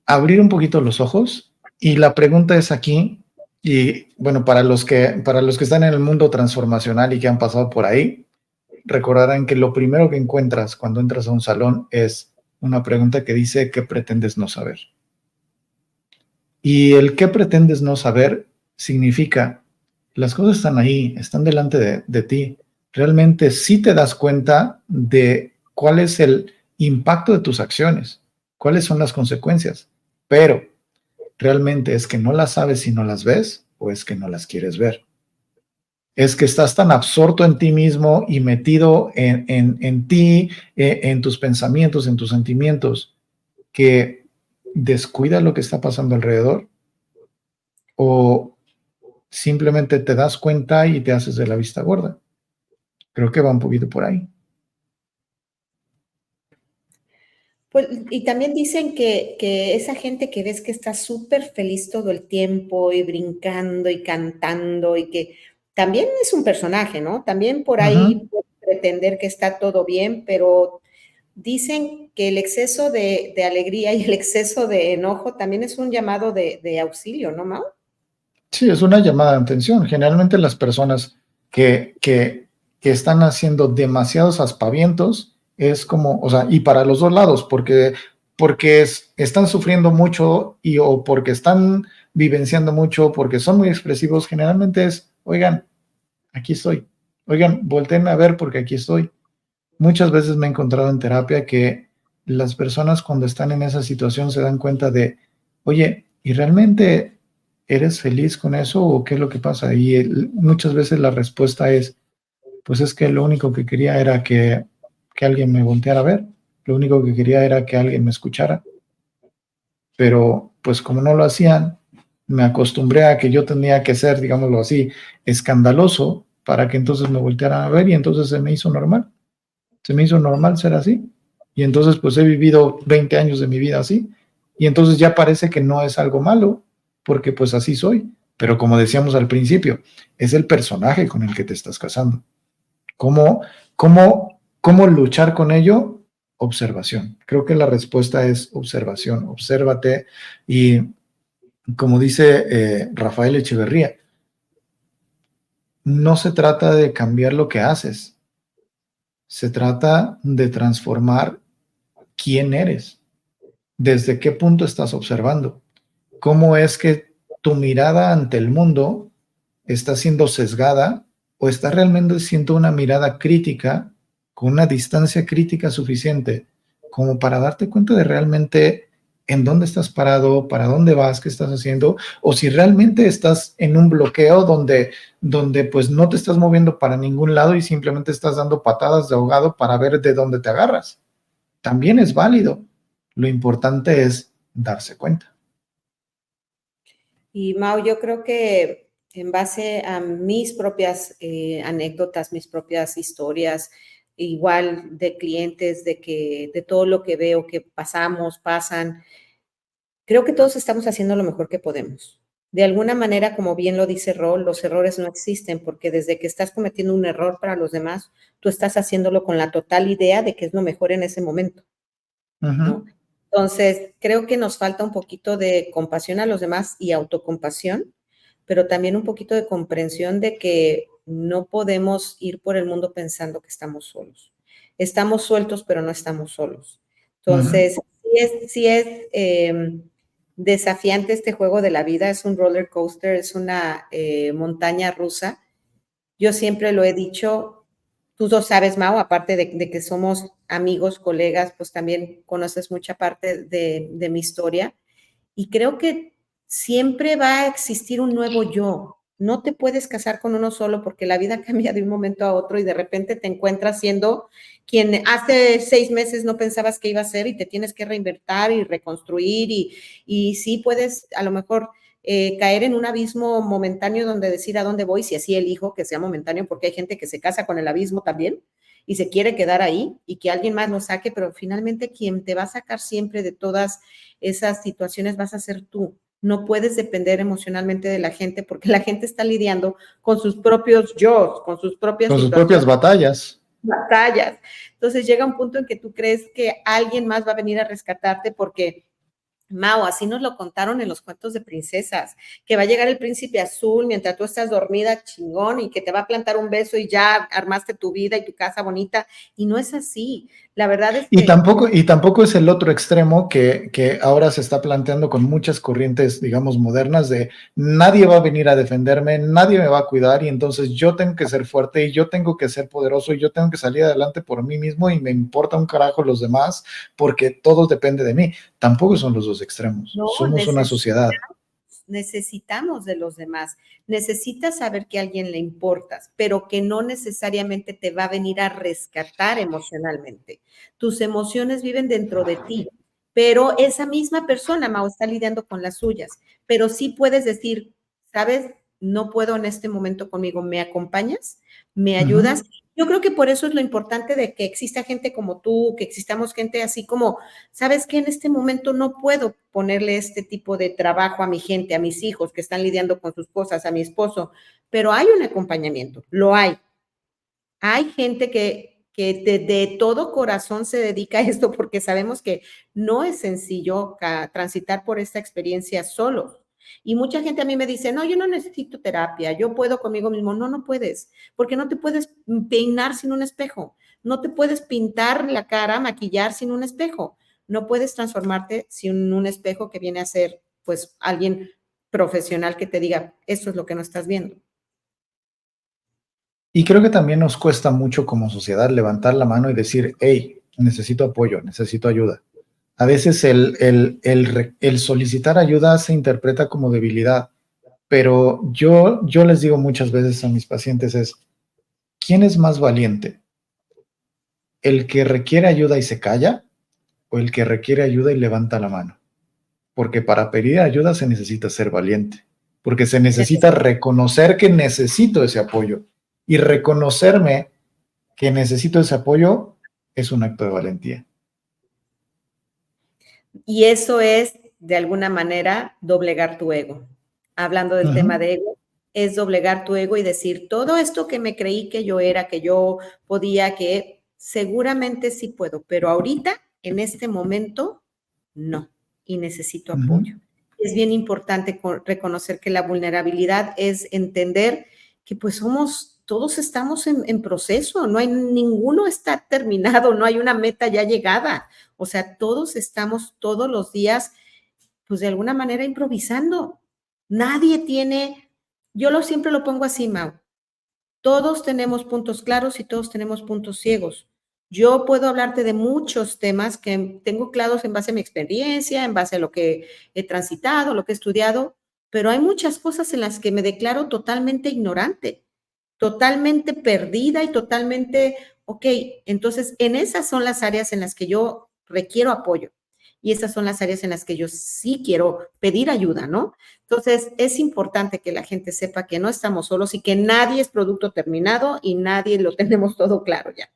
abrir un poquito los ojos y la pregunta es aquí, Y bueno, para los que están en el mundo transformacional y que han pasado por ahí, recordarán que lo primero que encuentras cuando entras a un salón es una pregunta que dice: ¿qué pretendes no saber? Y el ¿qué pretendes no saber? Significa, las cosas están ahí, están delante de ti. Realmente sí te das cuenta de cuál es el impacto de tus acciones, cuáles son las consecuencias, pero realmente es que no las sabes si no las ves, o es que no las quieres ver. Es que estás tan absorto en ti mismo y metido en ti, en tus pensamientos, en tus sentimientos, que descuida lo que está pasando alrededor, o simplemente te das cuenta y te haces de la vista gorda. Creo que va un poquito por ahí. Pues, y también dicen que esa gente que ves que está súper feliz todo el tiempo y brincando y cantando y que también es un personaje, ¿no? También por ahí Ujú. puede pretender que está todo bien, pero dicen que el exceso de alegría y el exceso de enojo también es un llamado de auxilio, ¿no, Mau? Sí, es una llamada de atención. Generalmente las personas que están haciendo demasiados aspavientos es como, o sea, y para los dos lados, porque están sufriendo mucho o porque están vivenciando mucho, porque son muy expresivos, generalmente es: oigan, aquí estoy. Oigan, volteen a ver porque aquí estoy. Muchas veces me he encontrado en terapia que las personas cuando están en esa situación se dan cuenta de: oye, ¿y realmente eres feliz con eso o qué es lo que pasa? Y muchas veces la respuesta es: pues es que lo único que quería era que alguien me volteara a ver, lo único que quería era que alguien me escuchara, pero pues como no lo hacían, me acostumbré a que yo tenía que ser, digámoslo así, escandaloso para que entonces me voltearan a ver, y entonces se me hizo normal ser así. Y entonces pues he vivido 20 años de mi vida así. Y entonces ya parece que no es algo malo, porque pues así soy. Pero como decíamos al principio, es el personaje con el que te estás casando. ¿Cómo, cómo luchar con ello? Observación. Creo que la respuesta es observación. Obsérvate y, como dice Rafael Echeverría, no se trata de cambiar lo que haces, se trata de transformar quién eres, desde qué punto estás observando, cómo es que tu mirada ante el mundo está siendo sesgada o está realmente siendo una mirada crítica, con una distancia crítica suficiente como para darte cuenta de realmente en dónde estás parado, para dónde vas, qué estás haciendo, o si realmente estás en un bloqueo donde pues no te estás moviendo para ningún lado y simplemente estás dando patadas de ahogado para ver de dónde te agarras. También es válido. Lo importante es darse cuenta. Y Mau, yo creo que en base a mis propias anécdotas, mis propias historias, igual de clientes, de todo lo que veo que pasan, creo que todos estamos haciendo lo mejor que podemos. De alguna manera, como bien lo dice Rol, los errores no existen porque desde que estás cometiendo un error para los demás, tú estás haciéndolo con la total idea de que es lo mejor en ese momento, ¿no? Ujú. Entonces, creo que nos falta un poquito de compasión a los demás y autocompasión, pero también un poquito de comprensión de que no podemos ir por el mundo pensando que estamos solos. Estamos sueltos, pero no estamos solos. Ujú. Entonces, sí es desafiante este juego de la vida, es un roller coaster, es una montaña rusa. Yo siempre lo he dicho, tú lo sabes, Mau, aparte de que somos amigos, colegas, pues también conoces mucha parte de mi historia. Y creo que siempre va a existir un nuevo yo. No te puedes casar con uno solo porque la vida cambia de un momento a otro y de repente te encuentras siendo quien hace 6 meses no pensabas que iba a ser y te tienes que reinventar y reconstruir y sí puedes a lo mejor caer en un abismo momentáneo donde decir a dónde voy, si así elijo que sea momentáneo, porque hay gente que se casa con el abismo también y se quiere quedar ahí y que alguien más lo saque, pero finalmente quien te va a sacar siempre de todas esas situaciones vas a ser tú. No puedes depender emocionalmente de la gente porque la gente está lidiando con sus propios yo, con sus propias Con sus propias situaciones, batallas. batallas. Entonces llega un punto en que tú crees que alguien más va a venir a rescatarte porque Mao, así nos lo contaron en los cuentos de princesas, que va a llegar el príncipe azul mientras tú estás dormida, chingón, y que te va a plantar un beso y ya armaste tu vida y tu casa bonita, y no es así. La verdad es Y que tampoco es el otro extremo que ahora se está planteando con muchas corrientes, digamos, modernas de nadie va a venir a defenderme, nadie me va a cuidar y entonces yo tengo que ser fuerte y yo tengo que ser poderoso y yo tengo que salir adelante por mí mismo y me importa un carajo los demás porque todo depende de mí. Tampoco son los dos extremos. no, Somos una sociedad. necesitamos de los demás. Necesitas saber que a alguien le importas, pero que no necesariamente te va a venir a rescatar emocionalmente. Tus emociones viven dentro de ti, pero esa misma persona, Mao, está lidiando con las suyas. Pero sí puedes decir, ¿sabes? No puedo en este momento conmigo. ¿Me acompañas? ¿Me ayudas? Yo creo que por eso es lo importante de que exista gente como tú, que existamos gente así como, ¿sabes qué? En este momento no puedo ponerle este tipo de trabajo a mi gente, a mis hijos que están lidiando con sus cosas, a mi esposo, pero hay un acompañamiento, lo hay. Hay gente que de todo corazón se dedica a esto porque sabemos que no es sencillo transitar por esta experiencia solo. Y mucha gente a mí me dice, no, yo no necesito terapia, yo puedo conmigo mismo. No, no puedes, porque no te puedes peinar sin un espejo, no te puedes pintar la cara, maquillar sin un espejo, no puedes transformarte sin un espejo que viene a ser, pues, alguien profesional que te diga, esto es lo que no estás viendo. Y creo que también nos cuesta mucho como sociedad levantar la mano y decir, hey, necesito apoyo, necesito ayuda. A veces el solicitar ayuda se interpreta como debilidad, pero yo les digo muchas veces a mis pacientes es, ¿quién es más valiente? ¿El que requiere ayuda y se calla o el que requiere ayuda y levanta la mano? Porque para pedir ayuda se necesita ser valiente, porque se necesita reconocer que necesito ese apoyo y reconocerme que necesito ese apoyo es un acto de valentía. Y eso es, de alguna manera, doblegar tu ego. Hablando del tema de ego, es doblegar tu ego y decir, todo esto que me creí que yo era, que yo podía, que seguramente sí puedo, pero ahorita, en este momento, no, y necesito apoyo. Es bien importante reconocer que la vulnerabilidad es entender que pues todos estamos en proceso, no hay ninguno está terminado, no hay una meta ya llegada. O sea, todos estamos todos los días, pues de alguna manera improvisando. Nadie tiene, siempre lo pongo así, Mau. Todos tenemos puntos claros y todos tenemos puntos ciegos. Yo puedo hablarte de muchos temas que tengo claros en base a mi experiencia, en base a lo que he transitado, lo que he estudiado, pero hay muchas cosas en las que me declaro totalmente ignorante, totalmente perdida y totalmente, ok, entonces en esas son las áreas en las que yo requiero apoyo y esas son las áreas en las que yo sí quiero pedir ayuda, ¿no? Entonces es importante que la gente sepa que no estamos solos y que nadie es producto terminado y nadie lo tenemos todo claro ya.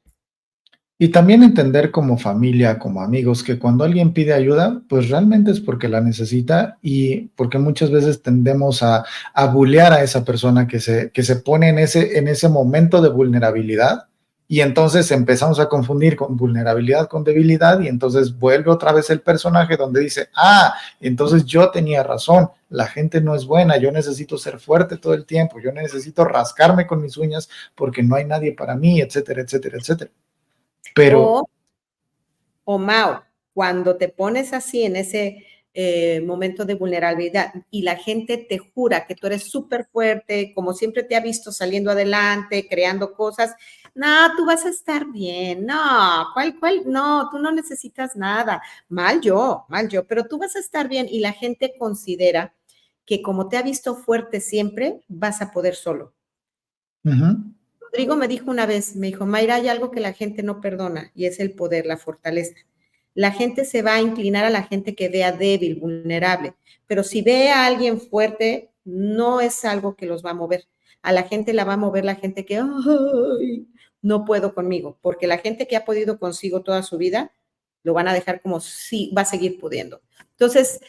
Y también entender como familia, como amigos, que cuando alguien pide ayuda, pues realmente es porque la necesita y porque muchas veces tendemos a bulear a esa persona que se pone en ese momento de vulnerabilidad y entonces empezamos a confundir con vulnerabilidad con debilidad y entonces vuelve otra vez el personaje donde dice, entonces yo tenía razón, la gente no es buena, yo necesito ser fuerte todo el tiempo, yo necesito rascarme con mis uñas porque no hay nadie para mí, etcétera, etcétera, etcétera. Pero o Mao, cuando te pones así en ese momento de vulnerabilidad y la gente te jura que tú eres súper fuerte, como siempre te ha visto saliendo adelante, creando cosas, no, tú vas a estar bien, no, ¿cuál? No, tú no necesitas nada, mal yo, pero tú vas a estar bien y la gente considera que como te ha visto fuerte siempre, vas a poder solo. Rodrigo me dijo una vez, me dijo, Mayra, hay algo que la gente no perdona y es el poder, la fortaleza. La gente se va a inclinar a la gente que vea débil, vulnerable, pero si ve a alguien fuerte, no es algo que los va a mover. A la gente la va a mover la gente que, ay, no puedo conmigo, porque la gente que ha podido consigo toda su vida, lo van a dejar como si va a seguir pudiendo. Entonces,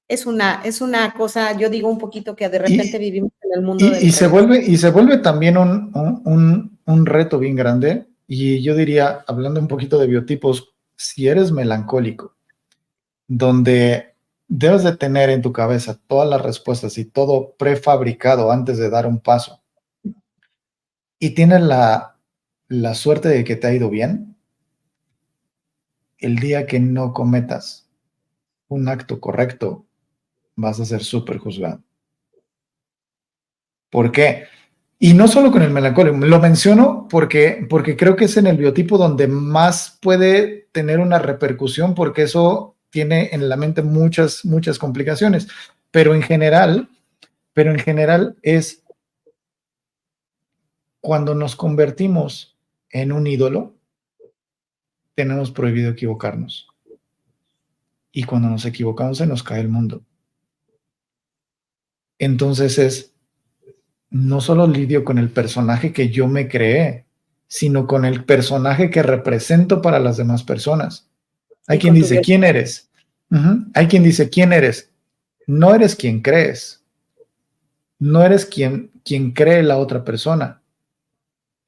es una cosa, yo digo un poquito que de repente vivimos en el mundo del se vuelve también un reto bien grande y yo diría, hablando un poquito de biotipos, si eres melancólico, donde debes de tener en tu cabeza todas las respuestas y todo prefabricado antes de dar un paso. Y tienes la suerte de que te ha ido bien, el día que no cometas un acto correcto, vas a ser súper juzgado. ¿Por qué? Y no solo con el melancolio, lo menciono porque creo que es en el biotipo donde más puede tener una repercusión, porque eso tiene en la mente muchas complicaciones. Pero en general es cuando nos convertimos en un ídolo, tenemos prohibido equivocarnos. Y cuando nos equivocamos se nos cae el mundo. Entonces no solo lidio con el personaje que yo me creé, sino con el personaje que represento para las demás personas. Hay Y quien con tu dice, ¿quién eres? Hay quien dice, ¿quién eres? No eres quien crees. No eres quien cree la otra persona.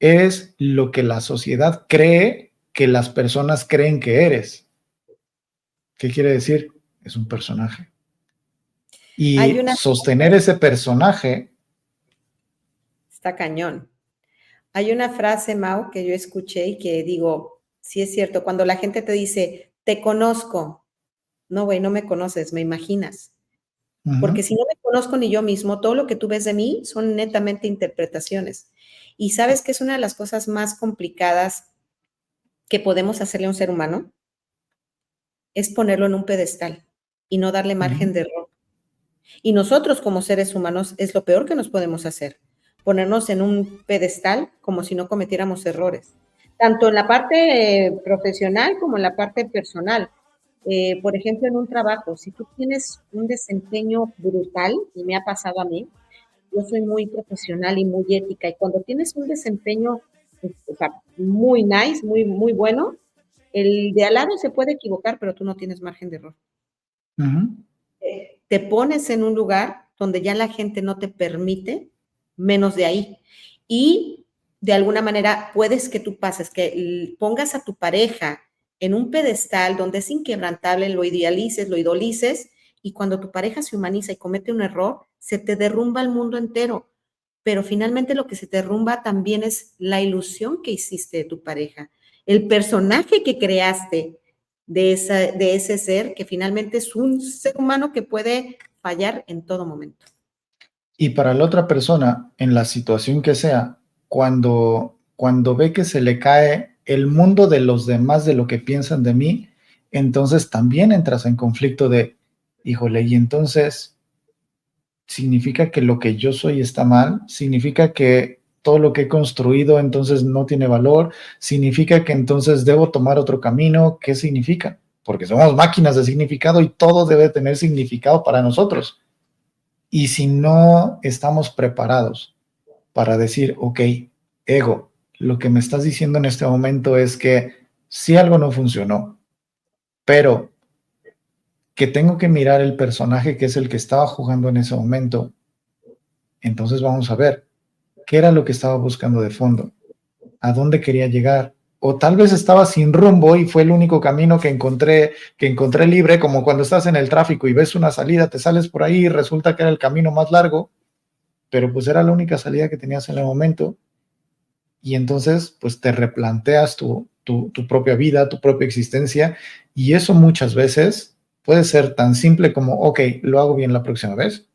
Eres lo que la sociedad cree que las personas creen que eres. ¿Qué quiere decir? Es un personaje. Hay Y una, sostener ese personaje. está cañón. Hay una frase, Mau, que yo escuché y que digo, sí es cierto, cuando la gente te dice, te conozco, no, güey, no me conoces, me imaginas. Porque si no me conozco ni yo mismo, todo lo que tú ves de mí son netamente interpretaciones. Y sabes que es una de las cosas más complicadas que podemos hacerle a un ser humano, es ponerlo en un pedestal y no darle margen de error. Y nosotros como seres humanos es lo peor que nos podemos hacer, ponernos en un pedestal como si no cometiéramos errores, tanto en la parte profesional como en la parte personal. Por ejemplo, en un trabajo, si tú tienes un desempeño brutal, y me ha pasado a mí, yo soy muy profesional y muy ética, y cuando tienes un desempeño o sea, muy nice, muy bueno, el de al lado se puede equivocar, pero tú no tienes margen de error. Te pones en un lugar donde ya la gente no te permite menos de ahí. Y de alguna manera puedes que tú pases, que pongas a tu pareja en un pedestal donde es inquebrantable, lo idealices, lo idolices, y cuando tu pareja se humaniza y comete un error, se te derrumba el mundo entero. Pero finalmente lo que se te derrumba también es la ilusión que hiciste de tu pareja, el personaje que creaste de ese ser que finalmente es un ser humano que puede fallar en todo momento. Y para la otra persona, en la situación que sea, cuando ve que se le cae el mundo de los demás de lo que piensan de mí, entonces también entras en conflicto de, híjole, y entonces significa que lo que yo soy está mal, significa que todo lo que he construido entonces no tiene valor, significa que entonces debo tomar otro camino. ¿Qué significa? Porque somos máquinas de significado y todo debe tener significado para nosotros. Y si no estamos preparados para decir, ok, ego, lo que me estás diciendo en este momento es que si algo no funcionó, pero que tengo que mirar el personaje que es el que estaba jugando en ese momento, entonces vamos a ver qué era lo que estaba buscando de fondo, a dónde quería llegar, o tal vez estaba sin rumbo y fue el único camino que encontré libre, como cuando estás en el tráfico y ves una salida, te sales por ahí y resulta que era el camino más largo, pero pues era la única salida que tenías en el momento, y entonces pues te replanteas tu propia vida, tu propia existencia, y eso muchas veces puede ser tan simple como, ok, lo hago bien la próxima vez,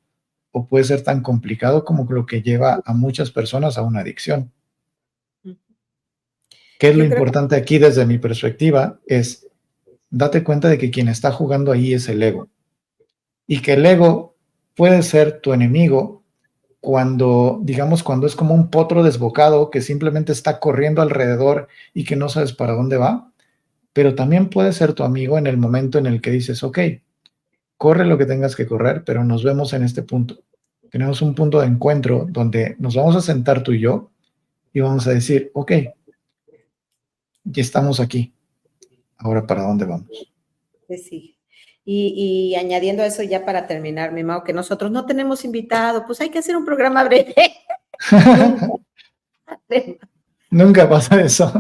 o puede ser tan complicado como lo que lleva a muchas personas a una adicción. ¿Qué es lo Yo creo que importante aquí desde mi perspectiva? Es date cuenta de que quien está jugando ahí es el ego, y que el ego puede ser tu enemigo cuando, digamos, cuando es como un potro desbocado que simplemente está corriendo alrededor y que no sabes para dónde va, pero también puede ser tu amigo en el momento en el que dices, ok, corre lo que tengas que correr, pero nos vemos en este punto. Tenemos un punto de encuentro donde nos vamos a sentar tú y yo y vamos a decir, ok, ya estamos aquí, ahora para dónde vamos. sí. Y añadiendo eso ya para terminar, mi Mau, que nosotros no tenemos invitado, pues hay que hacer un programa breve. Nunca pasa eso.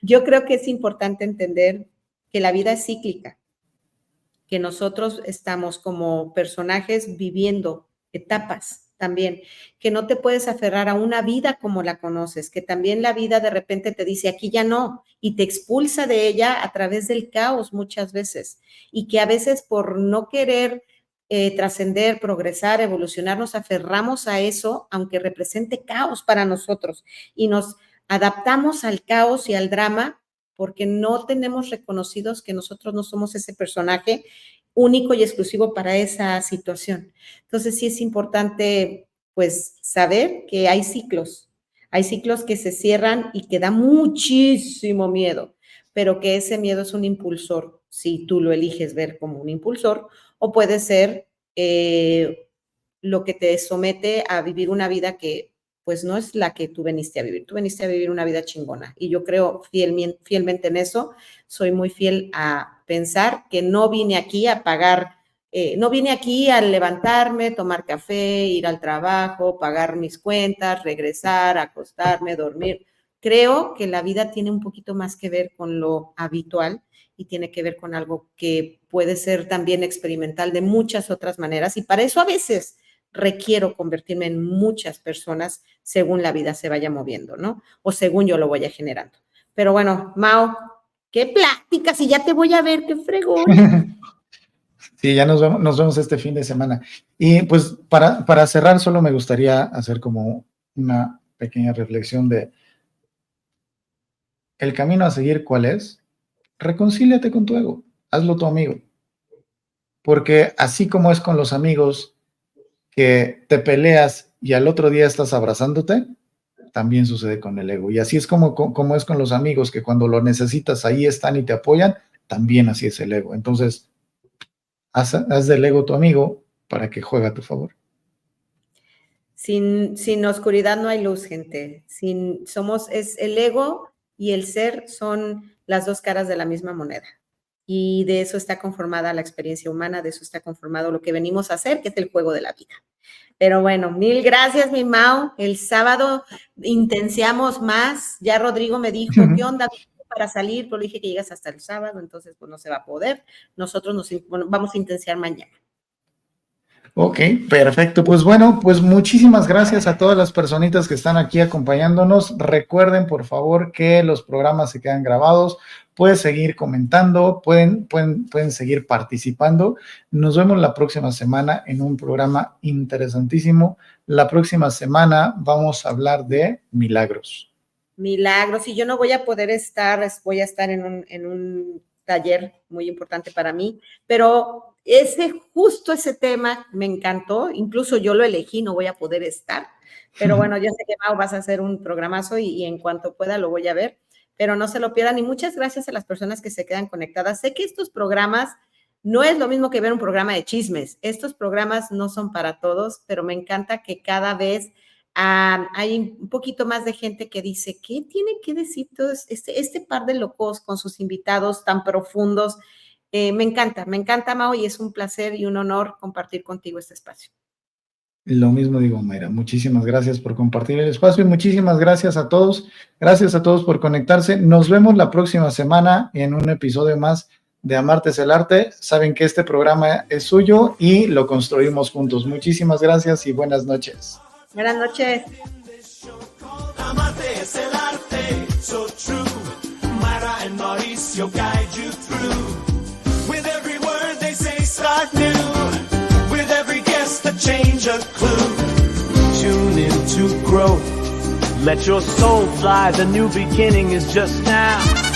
Yo creo que es importante entender que la vida es cíclica, que nosotros estamos como personajes viviendo etapas también, que no te puedes aferrar a una vida como la conoces, que también la vida de repente te dice aquí ya no y te expulsa de ella a través del caos muchas veces, y que a veces por no querer trascender, progresar, evolucionar, nos aferramos a eso, aunque represente caos para nosotros, y nos adaptamos al caos y al drama porque no tenemos reconocidos que nosotros no somos ese personaje único y exclusivo para esa situación. Entonces sí es importante pues saber que hay ciclos que se cierran y que da muchísimo miedo, pero que ese miedo es un impulsor, si tú lo eliges ver como un impulsor, o puede ser lo que te somete a vivir una vida que pues no es la que tú veniste a vivir. Tú veniste a vivir una vida chingona, y yo creo fielmente en eso. Soy muy fiel a pensar que no vine aquí a pagar, no vine aquí a levantarme, tomar café, ir al trabajo, pagar mis cuentas, regresar, acostarme, dormir. Creo que la vida tiene un poquito más que ver con lo habitual y tiene que ver con algo que puede ser también experimental de muchas otras maneras, y para eso a veces requiero convertirme en muchas personas según la vida se vaya moviendo, ¿no? O según yo lo vaya generando. Pero bueno, Mao, qué pláticas, y ya te voy a ver, qué fregón. Sí, ya nos vemos este fin de semana. Y pues para cerrar, solo me gustaría hacer como una pequeña reflexión de el camino a seguir, ¿cuál es? Reconcíliate con tu ego, hazlo tu amigo. Porque así como es con los amigos, que te peleas y al otro día estás abrazándote, también sucede con el ego. Y así es como es con los amigos, que cuando lo necesitas ahí están y te apoyan, también así es el ego. Entonces, haz del ego tu amigo para que juegue a tu favor. Sin oscuridad no hay luz, gente. Es el ego y el ser son las dos caras de la misma moneda. Y de eso está conformada la experiencia humana, de eso está conformado lo que venimos a hacer, que es el juego de la vida. Pero bueno, mil gracias, mi Mao. El sábado intenciamos más. Ya Rodrigo me dijo, ¿qué onda para salir? Pues le dije que llegas hasta el sábado, entonces pues no se va a poder. Nosotros vamos a intenciar mañana. Ok, perfecto. Pues bueno, pues muchísimas gracias a todas las personitas que están aquí acompañándonos. Recuerden, por favor, que los programas se quedan grabados. Pueden seguir comentando, pueden seguir participando. Nos vemos la próxima semana en un programa interesantísimo. La próxima semana vamos a hablar de milagros. Milagros, y yo no voy a poder estar, voy a estar en un taller muy importante para mí, pero justo ese tema me encantó, incluso yo lo elegí, no voy a poder estar, pero bueno, yo sé que Mau vas a hacer un programazo y en cuanto pueda lo voy a ver, pero no se lo pierdan, y muchas gracias a las personas que se quedan conectadas. Sé que estos programas no es lo mismo que ver un programa de chismes, estos programas no son para todos, pero me encanta que cada vez hay un poquito más de gente que dice, ¿qué tiene que decir todo este par de locos con sus invitados tan profundos? Me encanta, Mau, y es un placer y un honor compartir contigo este espacio. Lo mismo digo, Mayra. Muchísimas gracias por compartir el espacio y muchísimas gracias a todos. Gracias a todos por conectarse. Nos vemos la próxima semana en un episodio más de Amarte es el Arte. Saben que este programa es suyo y lo construimos juntos. Muchísimas gracias y buenas noches. Buenas noches. Amarte es el arte, so true. Mayra and Mauricio guide you through. With every word they say, start new. With every guest, a change, a clue. Tune in to growth. Let your soul fly. The new beginning is just now.